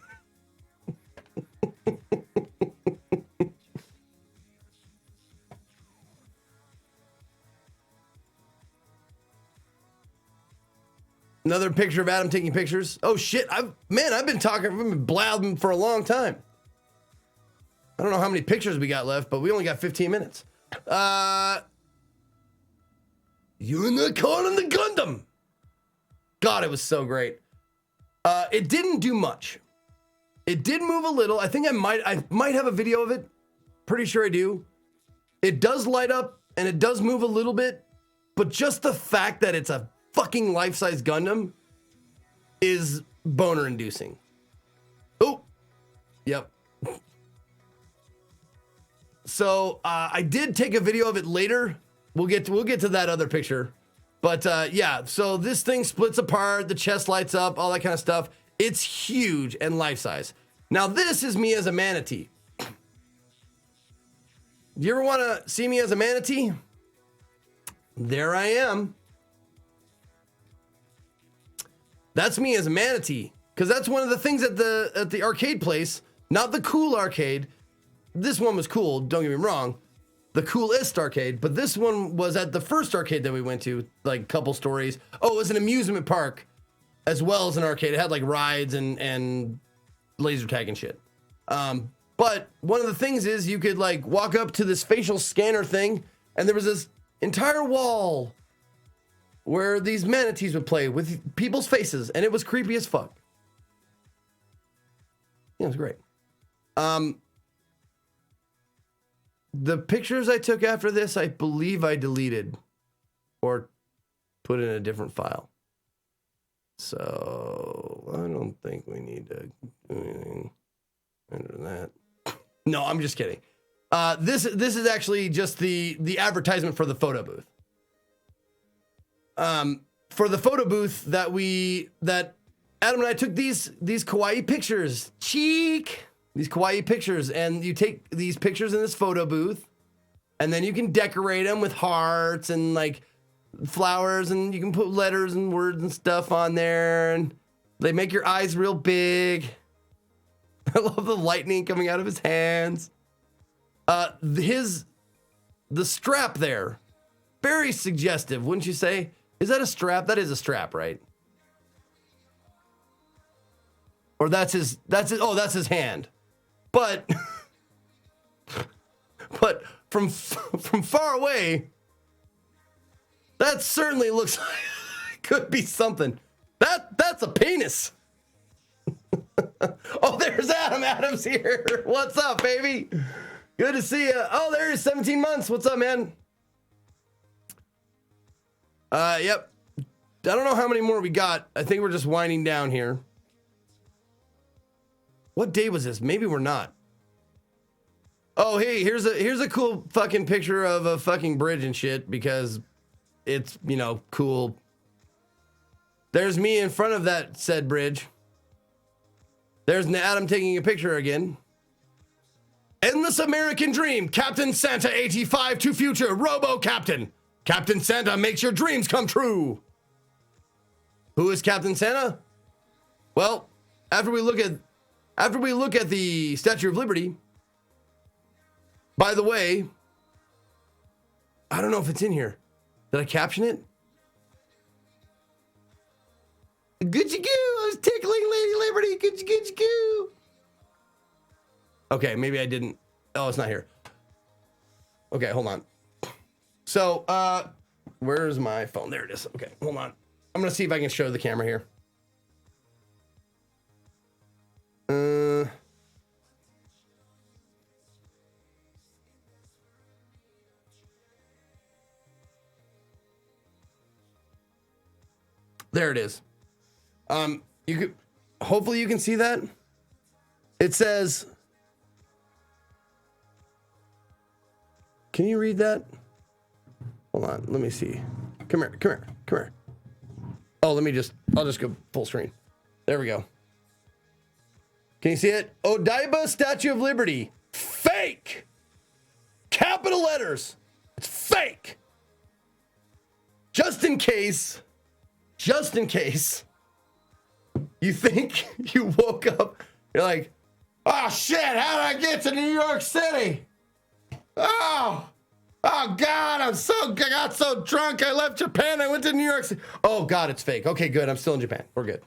A: Another picture of Adam taking pictures. Oh shit, I've been blabbing for a long time. I don't know how many pictures we got left, but we only got 15 minutes. You and the Con and the Gundam. God, it was so great. It didn't do much. It did move a little. I think I might have a video of it. Pretty sure I do. It does light up and it does move a little bit, but just the fact that it's a fucking life-size Gundam is boner-inducing. Oh, yep. So I did take a video of it later. We'll get to that other picture. But yeah, so this thing splits apart, the chest lights up, all that kind of stuff. It's huge and life-size. Now this is me as a manatee. Do you ever want to see me as a manatee? There I am. That's me as a manatee, because that's one of the things at the arcade place, not the cool arcade. This one was cool, don't get me wrong, the coolest arcade, but this one was at the first arcade that we went to, like couple stories. Oh, it was an amusement park as well as an arcade. It had like rides and laser tag and shit. But one of the things is you could like walk up to this facial scanner thing, and there was this entire wall where these manatees would play with people's faces, and it was creepy as fuck. Yeah, it was great. The pictures I took after this, I believe I deleted or put in a different file. So I don't don't think we need to do anything under that. No, I'm just kidding. This is actually just the advertisement for the photo booth. For the photo booth that Adam and I took these kawaii pictures. Cheek! These kawaii pictures. And you take these pictures in this photo booth, and then you can decorate them with hearts and like flowers, and you can put letters and words and stuff on there, and they make your eyes real big. I love the lightning coming out of his hands. The strap there, very suggestive, wouldn't you say? Is that a strap? That is a strap, right? Or that's his hand. But from far away, that certainly looks like could be something. That's a penis. Oh, there's Adam. Adam's here. What's up, baby? Good to see you. Oh, there's 17 months. What's up, man? Yep. I don't know how many more we got. I think we're just winding down here. What day was this? Maybe we're not. Oh, hey, here's a cool fucking picture of a fucking bridge and shit because it's, you know, cool. There's me in front of that said bridge. There's Adam taking a picture again. Endless American Dream, Captain Santa 85 to future, Robo Captain. Captain Santa makes your dreams come true. Who is Captain Santa? Well, after we look at the Statue of Liberty, by the way, I don't know if it's in here. Did I caption it? Gucci goo, I was tickling Lady Liberty. Gucci goo. Okay, maybe I didn't. Oh, it's not here. Okay, hold on. So, where's my phone? There it is. Okay, hold on. I'm gonna see if I can show the camera here. There it is. Hopefully you can see that. It says, can you read that? Hold on, let me see. Come here. Oh, I'll just go full screen. There we go. Can you see it? Odaiba Statue of Liberty. Fake! Capital letters. It's fake. Just in case you think you woke up, you're like, oh shit, how did I get to New York City? Oh God, I got so drunk, I left Japan, I went to New York City. Oh God, it's fake. Okay, good, I'm still in Japan. We're good.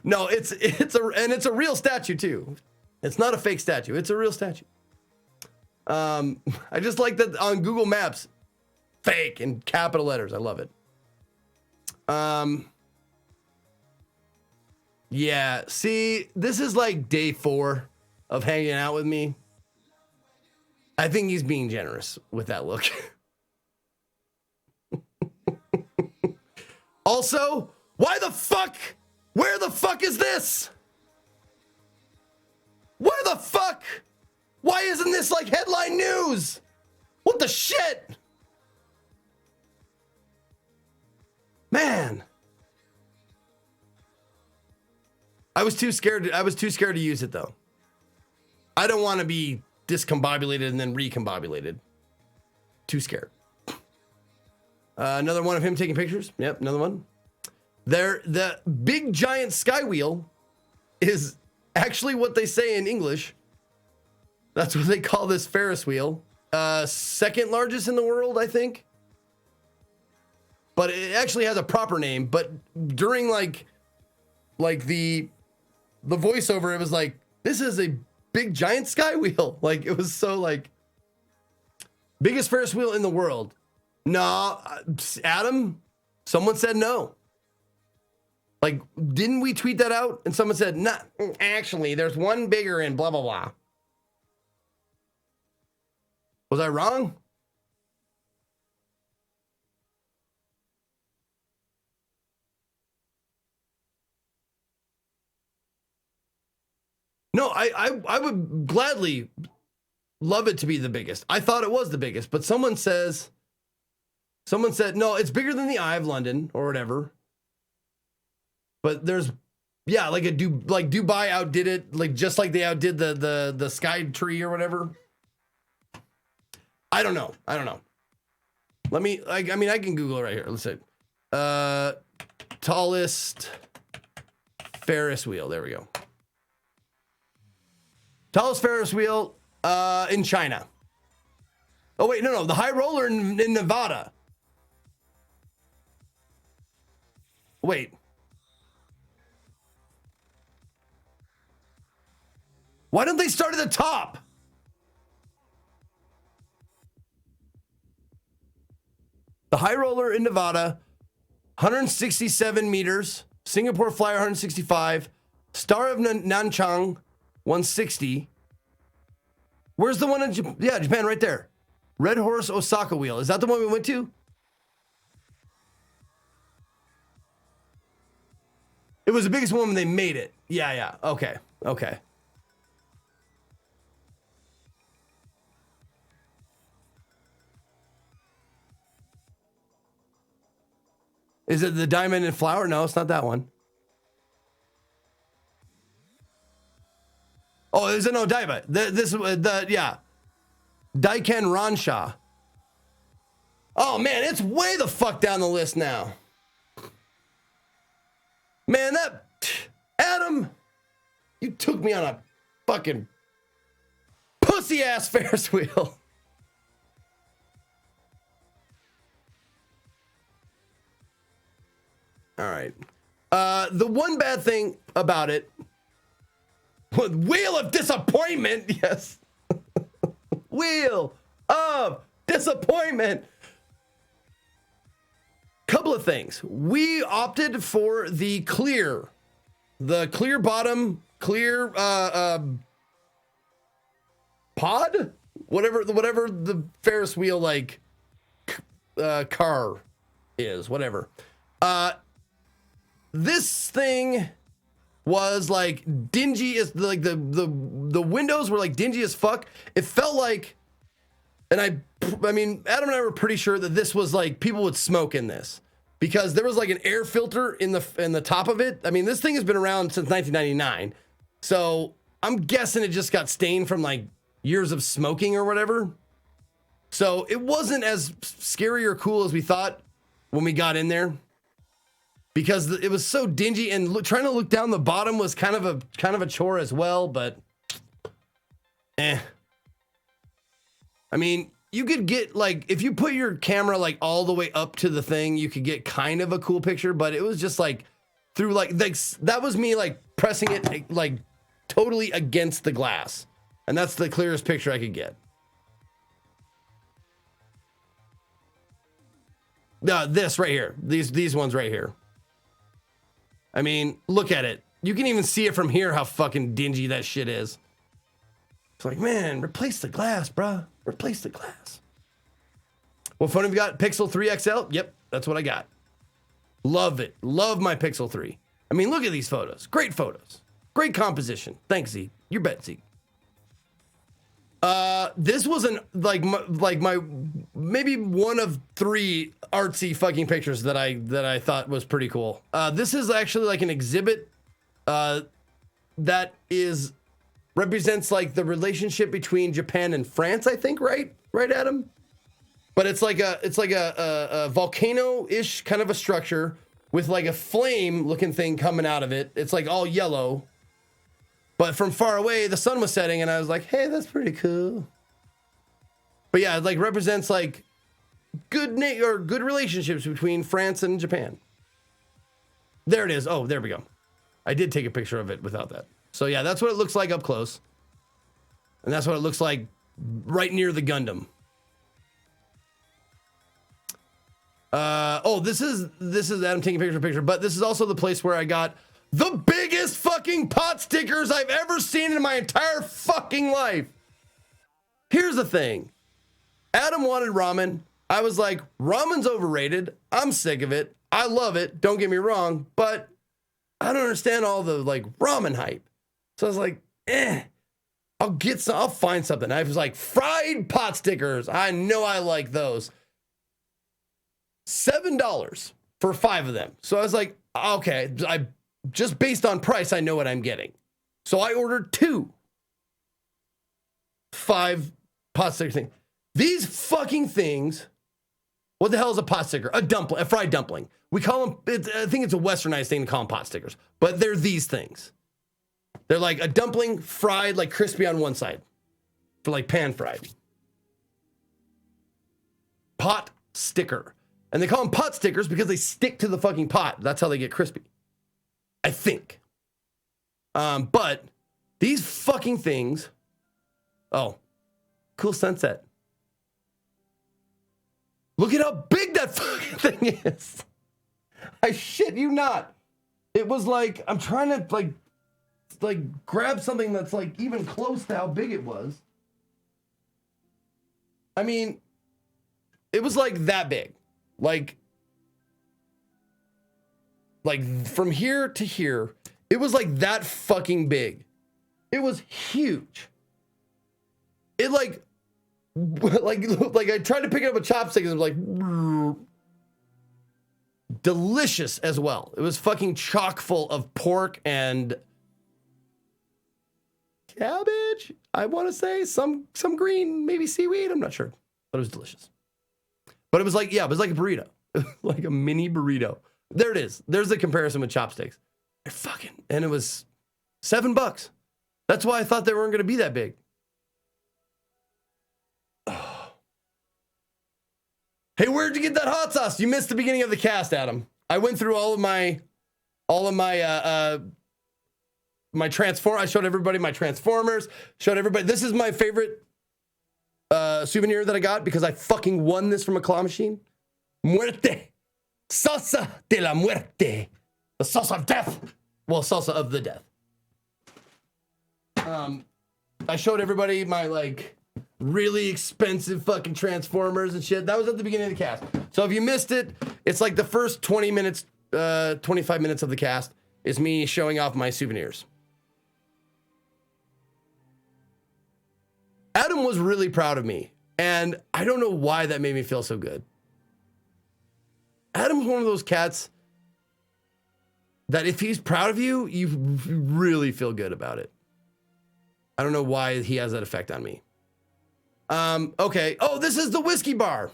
A: No, it's a real statue too. It's not a fake statue, it's a real statue. I just like that on Google Maps, fake in capital letters. I love it. Yeah, see, this is like day 4 of hanging out with me. I think he's being generous with that look. Also, where the fuck is this? Where the fuck? Why isn't this like headline news? What the shit? Man. I was too scared to use it though. I don't want to be discombobulated and then recombobulated. Too scared. Another one of him taking pictures. Yep, another one. The big giant sky wheel is actually what they say in English. That's what they call this Ferris wheel. Second largest in the world, I think. But it actually has a proper name. But during like the voiceover, it was like, this is a big giant sky wheel. Like, it was so like, biggest Ferris wheel in the world. No, Adam, someone said no. Like, didn't we tweet that out? And someone said, nah, actually, there's one bigger and blah, blah, blah. Was I wrong? No, I would gladly love it to be the biggest. I thought it was the biggest, but someone said, no, it's bigger than the Eye of London or whatever. But there's, yeah, like Dubai outdid it, like just like they outdid the Sky Tree or whatever. I don't know. Let me, I can Google it right here. Let's see. Tallest Ferris wheel. There we go. Tallest Ferris wheel in China. Oh, wait, no. The high roller in Nevada. Wait. Why don't they start at the top? The high roller in Nevada, 167 meters. Singapore Flyer, 165. Star of Nanchang, 160. Where's the one in Japan? Yeah, Japan, right there. Red Horse Osaka wheel. Is that the one we went to? It was the biggest one when they made it. Yeah. Okay. Is it the diamond and flower? No, it's not that one. Oh, is it no Daiba? Yeah. Daiken Ransha. Oh man, it's way the fuck down the list now. Man, Adam, you took me on a fucking pussy ass Ferris wheel. All right. The one bad thing about it, Wheel of Disappointment. Yes. Wheel of Disappointment. Couple of things. We opted for the clear bottom, clear pod, whatever the Ferris wheel like car is, whatever. This thing was like dingy as like the windows were like dingy as fuck. It felt like, and I mean, Adam and I were pretty sure that this was like people would smoke in this because there was like an air filter in the top of it. I mean, this thing has been around since 1999, so I'm guessing it just got stained from like years of smoking or whatever. So it wasn't as scary or cool as we thought when we got in there. Because it was so dingy and trying to look down the bottom was kind of a chore as well, but I mean, you could get like, if you put your camera like all the way up to the thing, you could get kind of a cool picture, but it was just like through like that was me like pressing it like totally against the glass. And that's the clearest picture I could get. This right here, these ones right here. I mean, look at it. You can even see it from here how fucking dingy that shit is. It's like, man, replace the glass, bruh. Replace the glass. What phone have you got? Pixel 3 XL? Yep, that's what I got. Love it. Love my Pixel 3. I mean, look at these photos. Great photos. Great composition. Thanks, Zeke. You bet, Zeke. This was my maybe one of 3 artsy fucking pictures that I thought was pretty cool. This is actually like an exhibit that represents like the relationship between Japan and France, I think, right, Adam? But it's like a volcano-ish kind of a structure with like a flame-looking thing coming out of it. It's like all yellow. But from far away, the sun was setting, and I was like, hey, that's pretty cool. But yeah, it like represents like good relationships between France and Japan. There it is. Oh, there we go. I did take a picture of it without that. So yeah, that's what it looks like up close. And that's what it looks like right near the Gundam. This is Adam taking a picture, but this is also the place where I got the biggest fucking pot stickers I've ever seen in my entire fucking life. Here's the thing. Adam wanted ramen. I was like, ramen's overrated. I'm sick of it. I love it. Don't get me wrong, but I don't understand all the like ramen hype. So I was like, I'll find something. I was like, fried pot stickers. I know I like those. $7 for 5 of them. So I was like, okay, I just based on price, I know what I'm getting. So I ordered 2 5 pot sticker things. These fucking things. What the hell is a pot sticker? A fried dumpling. We call them, I think it's a westernized thing to call them pot stickers, but they're these things. They're like a dumpling fried, like crispy on one side for like pan fried. Pot sticker. And they call them pot stickers because they stick to the fucking pot. That's how they get crispy. I think. But these fucking things. Oh, cool sunset. Look at how big that fucking thing is. I shit you not. It was like, I'm trying to like grab something that's like even close to how big it was. I mean, it was like that big. Like from here to here, it was like that fucking big. It was huge. It like I tried to pick it up with chopsticks and it was like delicious as well. It was fucking chock full of pork and cabbage. I want to say some green, maybe seaweed. I'm not sure, but it was delicious. But it was like, yeah, it was like a burrito, like a mini burrito. There it is. There's the comparison with chopsticks. They're fucking, and it was $7. That's why I thought they weren't going to be that big. Oh. Hey, where'd you get that hot sauce? You missed the beginning of the cast, Adam. I went through all of my transform. I showed everybody my Transformers. Showed everybody. This is my favorite souvenir that I got because I fucking won this from a claw machine. Muerte. Salsa de la muerte. The salsa of death. Well, salsa of the death. I showed everybody my like really expensive fucking Transformers and shit. That was at the beginning of the cast. So if you missed it, it's like the first 20 minutes, 25 minutes of the cast is me showing off my souvenirs. Adam was really proud of me, and I don't know why that made me feel so good. Adam's one of those cats that if he's proud of you, you really feel good about it. I don't know why he has that effect on me. Okay. Oh, this is the whiskey bar.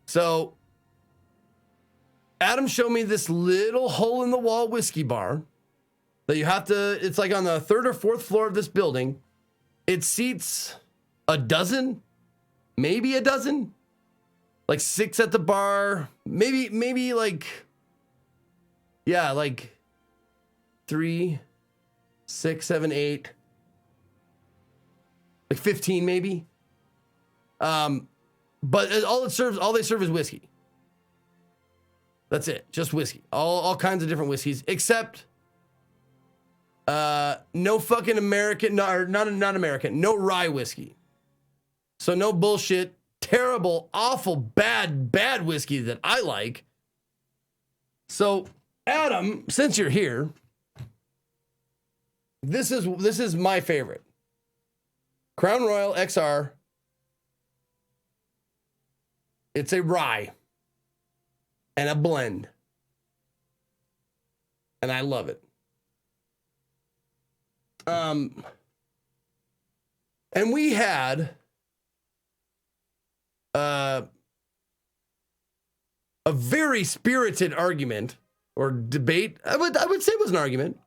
A: So Adam showed me this little hole in the wall whiskey bar that you have to, it's like on the 3rd or 4th floor of this building. It seats a dozen, maybe a dozen, like 6 at the bar, maybe like, yeah, like 3, 6, 7, 8, like 15 maybe. But all they serve is whiskey. That's it, just whiskey. All kinds of different whiskeys, except no fucking American, not American, no rye whiskey. So no bullshit, terrible, awful, bad whiskey that I like. So Adam, since you're here, this is my favorite. Crown Royal XR. It's a rye and a blend. And I love it. And we had a very spirited argument or debate. I would say it was an argument.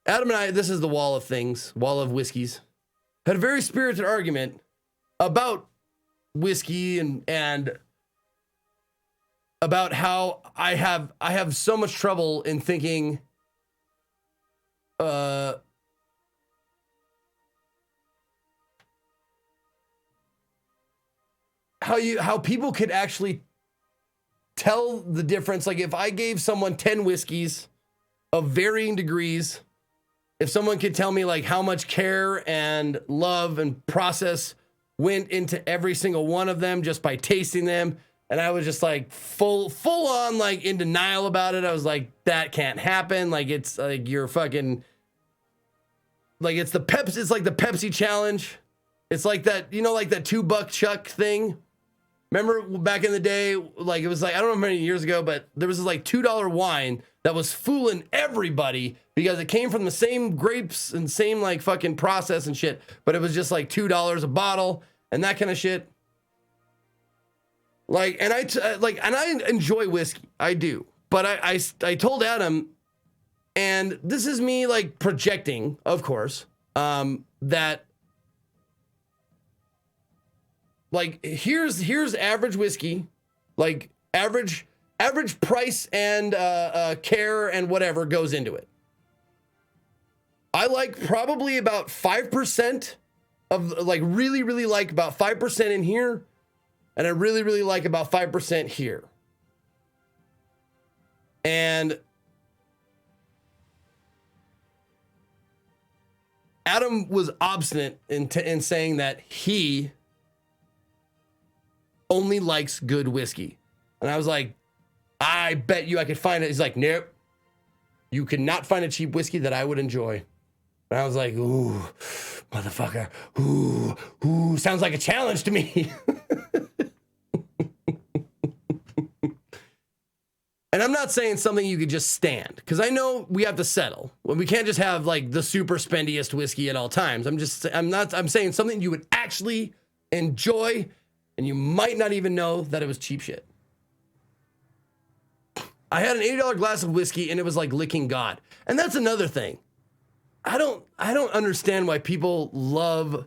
A: Adam and I, this is the wall of things, wall of whiskeys, had a very spirited argument about whiskey and about how I have so much trouble in thinking how people could actually tell the difference. Like if I gave someone 10 whiskeys of varying degrees, if someone could tell me like how much care and love and process went into every single one of them just by tasting them, and I was just like full on like in denial about it. I was like, that can't happen. Like it's like you're fucking like it's the Pepsi. It's like the Pepsi challenge. It's like that, you know, like that $2 chuck thing. Remember back in the day, like it was like, I don't know how many years ago, but there was this like $2 wine that was fooling everybody because it came from the same grapes and same like fucking process and shit, but it was just like $2 a bottle and that kind of shit. Like, and I enjoy whiskey. I do. But I told Adam, and this is me like projecting, of course, that like here's average whiskey, like average price and care and whatever goes into it. I like probably about 5% of like really like about 5% in here, and I really like about 5% here. And Adam was obstinate in saying that he only likes good whiskey. And I was like, I bet you I could find it. He's like, nope, you cannot find a cheap whiskey that I would enjoy. And I was like, ooh, motherfucker. Ooh, sounds like a challenge to me. And I'm not saying something you could just stand, because I know we have to settle. Well, we can't just have like the super spendiest whiskey at all times. I'm saying something you would actually enjoy, and you might not even know that it was cheap shit. I had an $80 glass of whiskey, and it was like licking God. And that's another thing. I don't understand why people love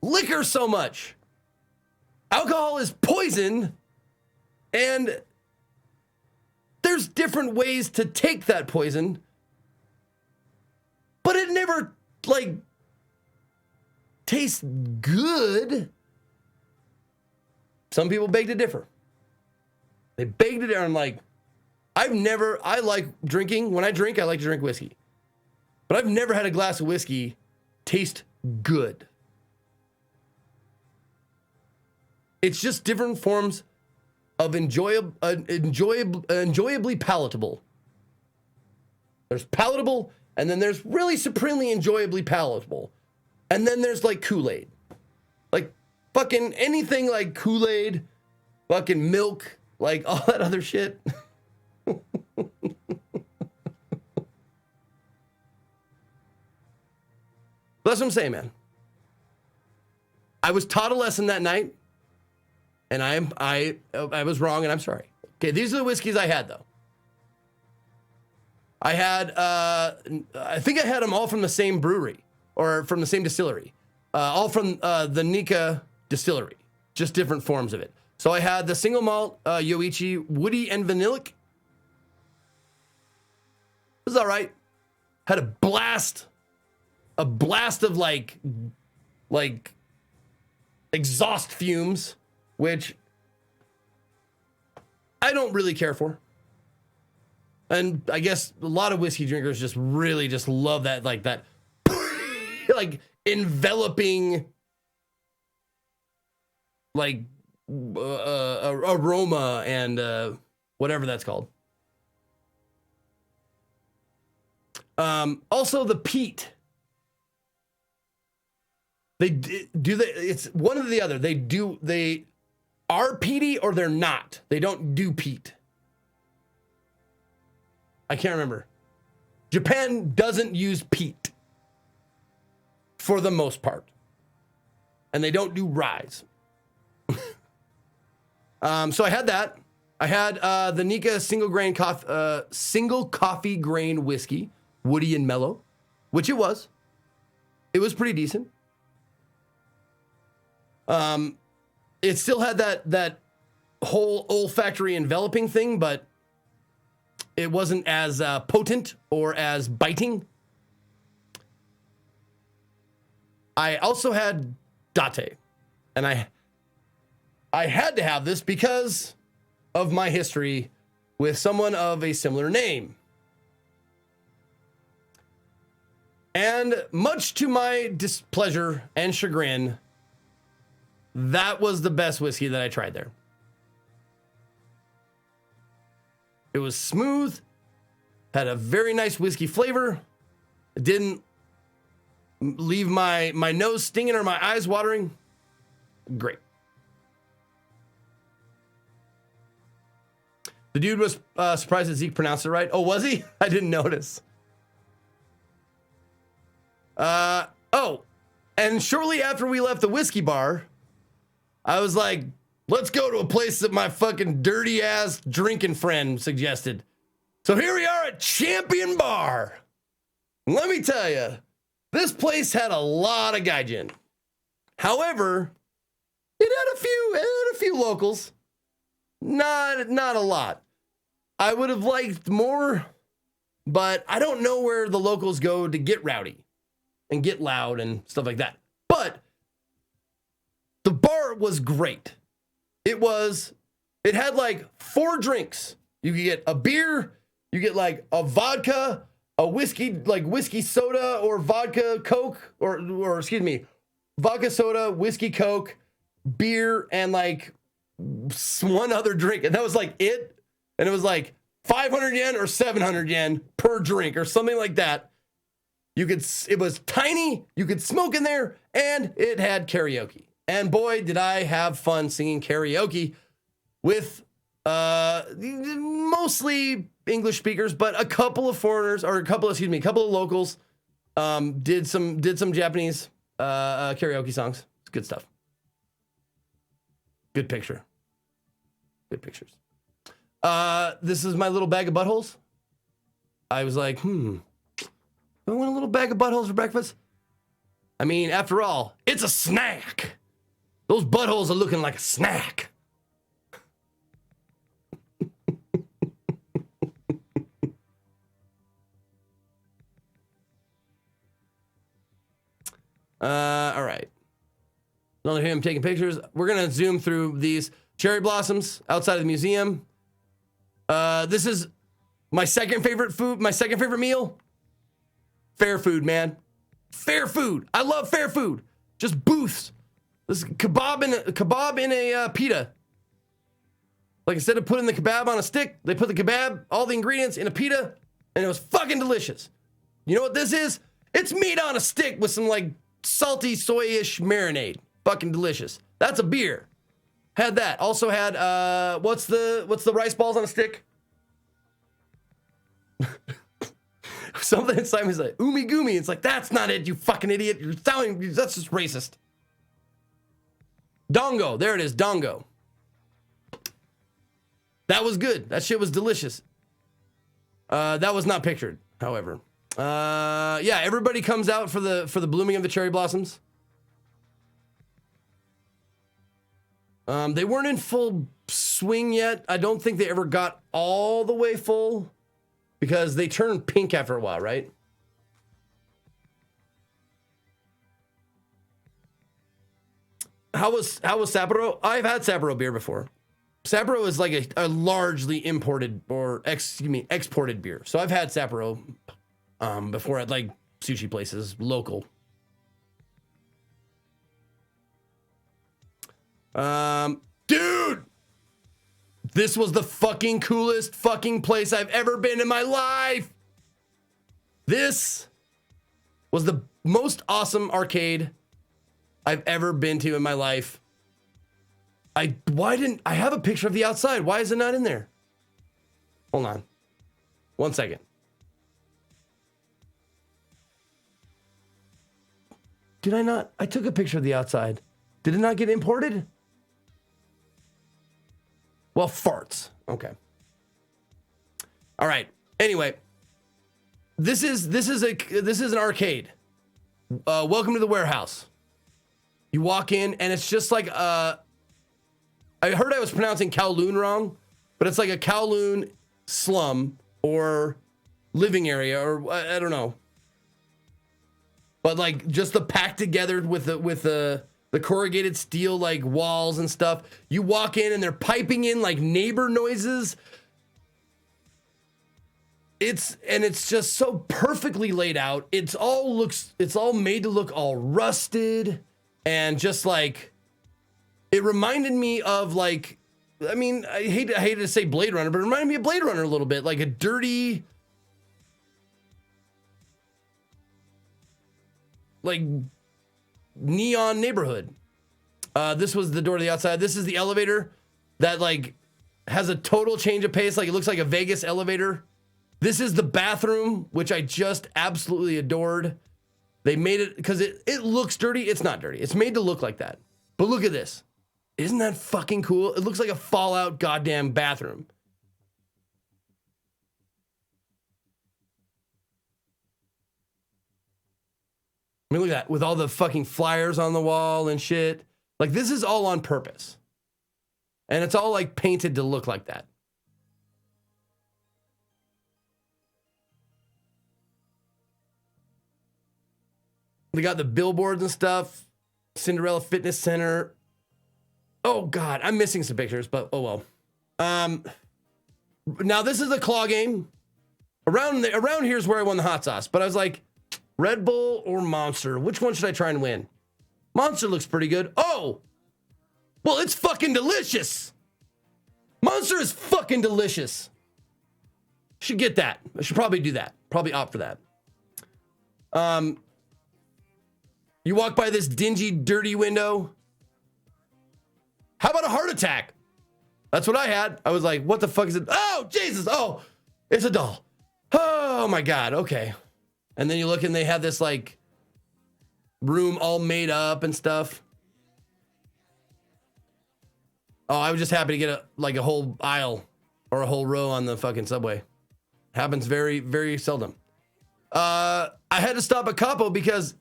A: liquor so much. Alcohol is poison, and there's different ways to take that poison, but it never, like, tastes good. Some people beg to differ. They beg to differ. I'm like, I like drinking. When I drink, I like to drink whiskey. But I've never had a glass of whiskey taste good. It's just different forms of enjoyably palatable. There's palatable, and then there's really supremely enjoyably palatable. And then there's like Kool-Aid. Like fucking anything like Kool-Aid, fucking milk, like all that other shit. That's what I'm saying, man. I was taught a lesson that night. And I was wrong, and I'm sorry. Okay, these are the whiskeys I had, though. I had, I think I had them all from the same brewery, or from the same distillery. All from the Nika distillery, just different forms of it. So I had the single malt Yoichi, woody and vanillic. It was all right. Had a blast of like exhaust fumes, which I don't really care for. And I guess a lot of whiskey drinkers just really just love that, like that, like enveloping, like aroma and whatever that's called. Also the peat. It's one or the other. They are peaty or they're not. They don't do peat. I can't remember. Japan doesn't use peat for the most part. And they don't do rye. So I had that. I had the Nika single coffee grain whiskey, woody and mellow, which it was. It was pretty decent. It still had that whole olfactory enveloping thing, but it wasn't as potent or as biting. I also had Date, and I had to have this because of my history with someone of a similar name. And much to my displeasure and chagrin, that was the best whiskey that I tried there. It was smooth, had a very nice whiskey flavor. It didn't leave my nose stinging or my eyes watering, great. The dude was surprised that Zeke pronounced it right. Oh, was he? I didn't notice. Oh, and shortly after we left the whiskey bar, I was like, let's go to a place that my fucking dirty ass drinking friend suggested. So here we are at Champion Bar. Let me tell you, this place had a lot of gaijin. However, it had a few locals. Not a lot. I would have liked more, but I don't know where the locals go to get rowdy and get loud and stuff like that. But the bar was great. It had like 4 drinks. You could get a beer, you get like a vodka, a whiskey, like whiskey soda or vodka Coke, or excuse me, vodka soda, whiskey Coke, beer, and like one other drink. And that was like it. And it was like 500 yen or 700 yen per drink or something like that. It was tiny, you could smoke in there, and it had karaoke. And boy, did I have fun singing karaoke with mostly English speakers, but a couple of foreigners, or a couple of locals did some Japanese karaoke songs. It's good stuff. Good picture. Good pictures. This is my little bag of buttholes. I was like, I want a little bag of buttholes for breakfast. I mean, after all, it's a snack. Those buttholes are looking like a snack. All right. Not only him taking pictures, we're going to zoom through these cherry blossoms outside of the museum. This is my second favorite meal. Fair food, man. Fair food. I love fair food. Just booths. This kebab in a pita. Like, instead of putting the kebab on a stick, they put the kebab, all the ingredients in a pita, and it was fucking delicious. You know what this is? It's meat on a stick with some like salty soy-ish marinade. Fucking delicious. That's a beer. Had that. Also had what's the rice balls on a stick? Something inside me is like umi gumi. It's like, that's not it, you fucking idiot. That's just racist. Dongo. There it is. Dongo. That was good. That shit was delicious. That was not pictured, however. Yeah, everybody comes out for the blooming of the cherry blossoms. They weren't in full swing yet. I don't think they ever got all the way full because they turn pink after a while, right? How was Sapporo? I've had Sapporo beer before. Sapporo is like a largely imported or exported beer. So I've had Sapporo before at like sushi places, local. Dude, this was the fucking coolest fucking place I've ever been in my life. This was the most awesome arcade I've ever been to in my life. I have a picture of the outside. Why is it not in there? Hold on. 1 second. Did I not? I took a picture of the outside. Did it not get imported? Well, farts. Okay. All right. Anyway, this is an arcade. Welcome to the warehouse. You walk in and it's just like I heard I was pronouncing Kowloon wrong, but it's like a Kowloon slum or living area, or I don't know. But like just the packed together with the corrugated steel like walls and stuff. You walk in and they're piping in like neighbor noises. It's just so perfectly laid out. It's all made to look all rusted and just like, it reminded me of like, I mean, I hated to say Blade Runner, but it reminded me of Blade Runner a little bit, like a dirty, like neon neighborhood. This was the door to the outside. This is the elevator that like has a total change of pace. Like it looks like a Vegas elevator. This is the bathroom, which I just absolutely adored. They made it because it looks dirty. It's not dirty. It's made to look like that. But look at this. Isn't that fucking cool? It looks like a Fallout goddamn bathroom. I mean, look at that. With all the fucking flyers on the wall and shit. Like, this is all on purpose. And it's all, like, painted to look like that. They got the billboards and stuff. Cinderella Fitness Center. Oh, God. I'm missing some pictures, but oh, well. Now, this is a claw game. Around here is where I won the hot sauce. But I was like, Red Bull or Monster? Which one should I try and win? Monster looks pretty good. Oh! Well, it's fucking delicious. Monster is fucking delicious. Should get that. I should probably do that. Probably opt for that. You walk by this dingy, dirty window. How about a heart attack? That's what I had. I was like, what the fuck is it? Oh, Jesus. Oh, it's a doll. Oh, my God. Okay. And then you look and they have this, like, room all made up and stuff. Oh, I was just happy to get a whole aisle or a whole row on the fucking subway. Happens very, very seldom. I had to stop at Capo because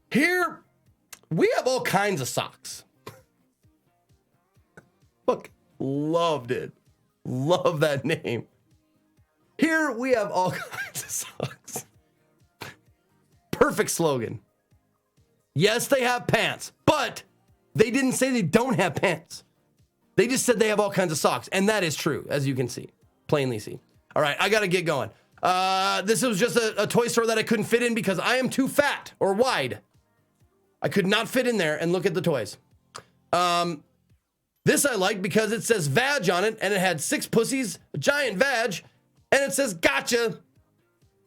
A: here we have all kinds of socks. Look, loved it. Love that name. Here we have all kinds of socks. Perfect slogan. Yes, they have pants, but they didn't say they don't have pants. They just said they have all kinds of socks, and that is true, as you can see, plainly see. All right, I got to get going. This was just a toy store that I couldn't fit in because I am too fat or wide. I could not fit in there and look at the toys. This I like because it says vag on it, and it had 6 pussies, a giant vag, and it says gotcha.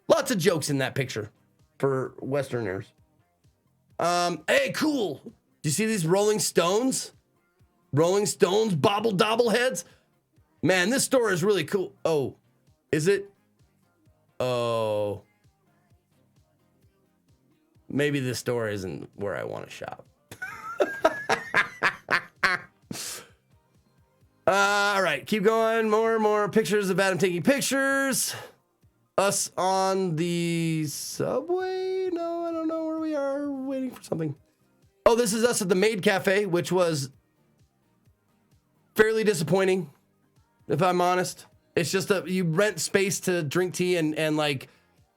A: Lots of jokes in that picture for Westerners. Hey, cool. Do you see these Rolling Stones? Rolling Stones bobble dobble heads? Man, this store is really cool. Oh, is it? Oh. Maybe this store isn't where I want to shop. All right, keep going. More pictures of Adam taking pictures. Us on the subway? No, I don't know where we are. Waiting for something. Oh, this is us at the Maid Cafe, which was fairly disappointing, if I'm honest. It's just you rent space to drink tea and like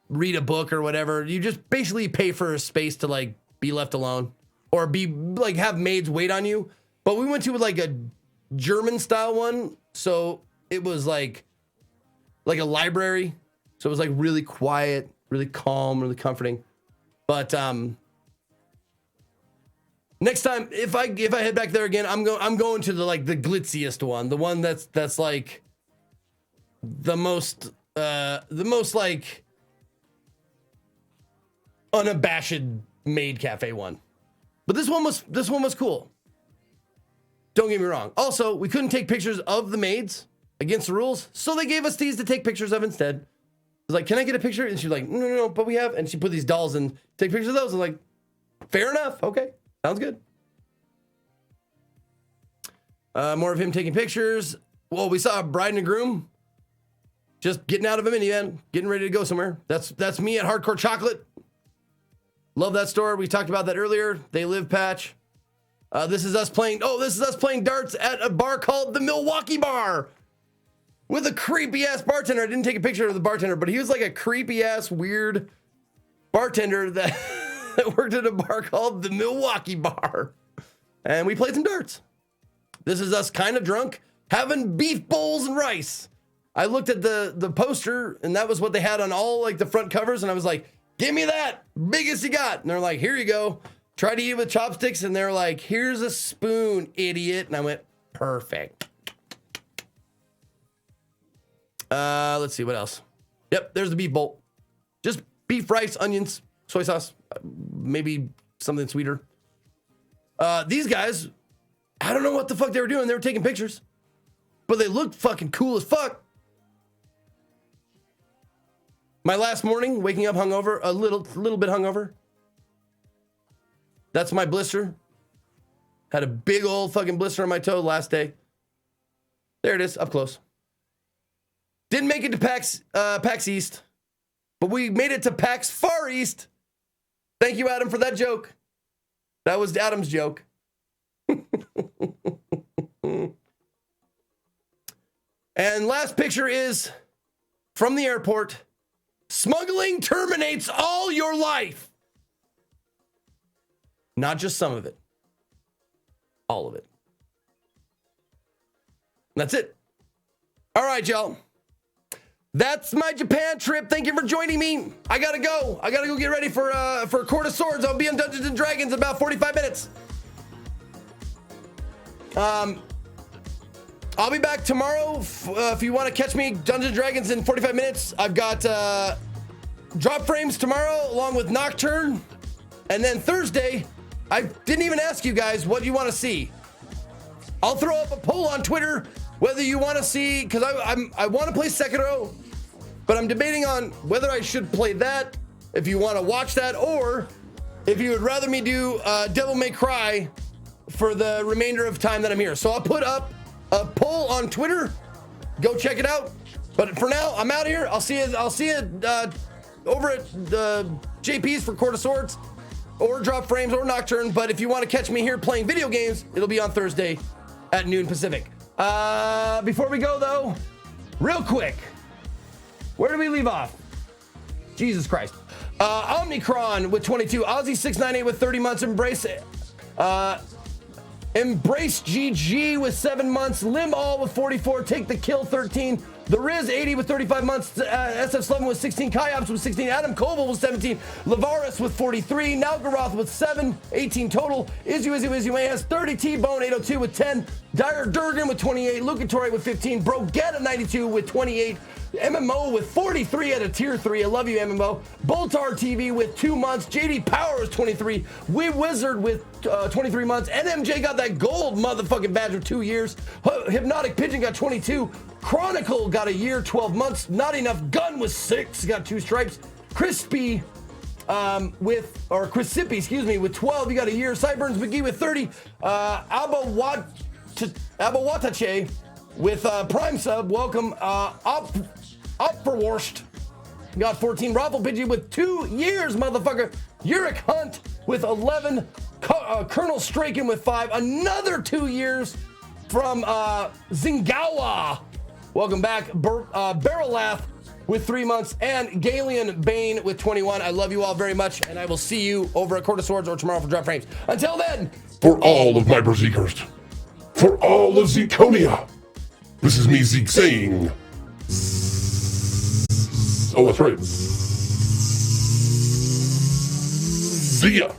A: read a book or whatever. You just basically pay for a space to like be left alone or be like have maids wait on you. But we went to like a German style one, so it was like a library. So it was like really quiet, really calm, really comforting. But next time, if I head back there again, I'm going to the glitziest one, the one that's like the most like unabashed maid cafe one. But this one was cool. Don't get me wrong. Also, we couldn't take pictures of the maids against the rules, so they gave us these to take pictures of instead. I was like, can I get a picture? And she's like, no, but we have. And she put these dolls and take pictures of those. I'm like, fair enough. Okay, sounds good. More of him taking pictures. Well, we saw a bride and a groom just getting out of a minivan, getting ready to go somewhere. That's me at Hardcore Chocolate. Love that store. We talked about that earlier. They Live patch. This is us playing darts at a bar called the Milwaukee Bar with a creepy ass bartender. I didn't take a picture of the bartender, but he was like a creepy ass weird bartender that worked at a bar called the Milwaukee Bar. And we played some darts. This is us kind of drunk, having beef bowls and rice. I looked at the poster, and that was what they had on all like the front covers, and I was like, give me that, biggest you got. And they're like, here you go. Try to eat with chopsticks, and they're like, here's a spoon, idiot. And I went, perfect. Let's see, what else? Yep, there's the beef bowl. Just beef, rice, onions, soy sauce, maybe something sweeter. These guys, I don't know what the fuck they were doing. They were taking pictures, but they looked fucking cool as fuck. My last morning, waking up hungover, a little bit hungover. That's my blister. Had a big old fucking blister on my toe last day. There it is, up close. Didn't make it to PAX East, but we made it to PAX Far East. Thank you, Adam, for that joke. That was Adam's joke. And last picture is from the airport. Smuggling terminates all your life. Not just some of it. All of it. That's it. All right, y'all. That's my Japan trip. Thank you for joining me. I gotta go. I gotta go get ready for Court of Swords. I'll be on Dungeons and Dragons in about 45 minutes. I'll be back tomorrow. If you want to catch me, Dungeons and Dragons in 45 minutes. I've got drop frames tomorrow along with Nocturne. And then Thursday, I didn't even ask you guys what you want to see. I'll throw up a poll on Twitter whether you want to see, because I want to play Sekiro, but I'm debating on whether I should play that, if you want to watch that, or if you would rather me do Devil May Cry for the remainder of time that I'm here. So I'll put up a poll on Twitter. Go check it out. But for now, I'm out here. I'll see you over at JP's for Court of Swords, or Drop Frames, or Nocturne. But if you want to catch me here playing video games, it'll be on Thursday at noon Pacific. Before we go, though, real quick, where do we leave off? Jesus Christ. Omnicron with 22, Ozzy698 with 30 months, Embrace GG with 7 months, Lim All with 44, Take the Kill 13, The Riz 80 with 35 months, SF Slevin with 16, Kyops with 16, Adam Koval with 17, Lavaris with 43, Nalgaroth with 7, 18 total, Izzy has 30, T-Bone 802 with 10, Dyer Durgan with 28, Lucatory with 15, Brogetta 92 with 28, MMO with 43 at a tier 3. I love you, MMO. Boltar TV with 2 months. JD Power is 23. We Wizard with 23 months. NMJ got that gold motherfucking badge with 2 years. Hypnotic Pigeon got 22. Chronicle got a year, 12 months. Not Enough Gun with 6. Got 2 stripes. Crispy Chris Sippy, with 12. You got a year. Cyburns McGee with 30. Abawatache with Prime Sub. Welcome. Opferwurst got 14. Raffle Pidgey with 2 years, motherfucker. Uric Hunt with 11. Colonel Straken with 5. Another 2 years from Zingawa. Welcome back. Barrelath with 3 months. And Galian Bane with 21. I love you all very much, and I will see you over at Court of Swords or tomorrow for Drop Frames. Until then,
B: for all of my Berserkers, for all of Zekonia, this is me, Zeke, saying... Oh, that's right. See ya.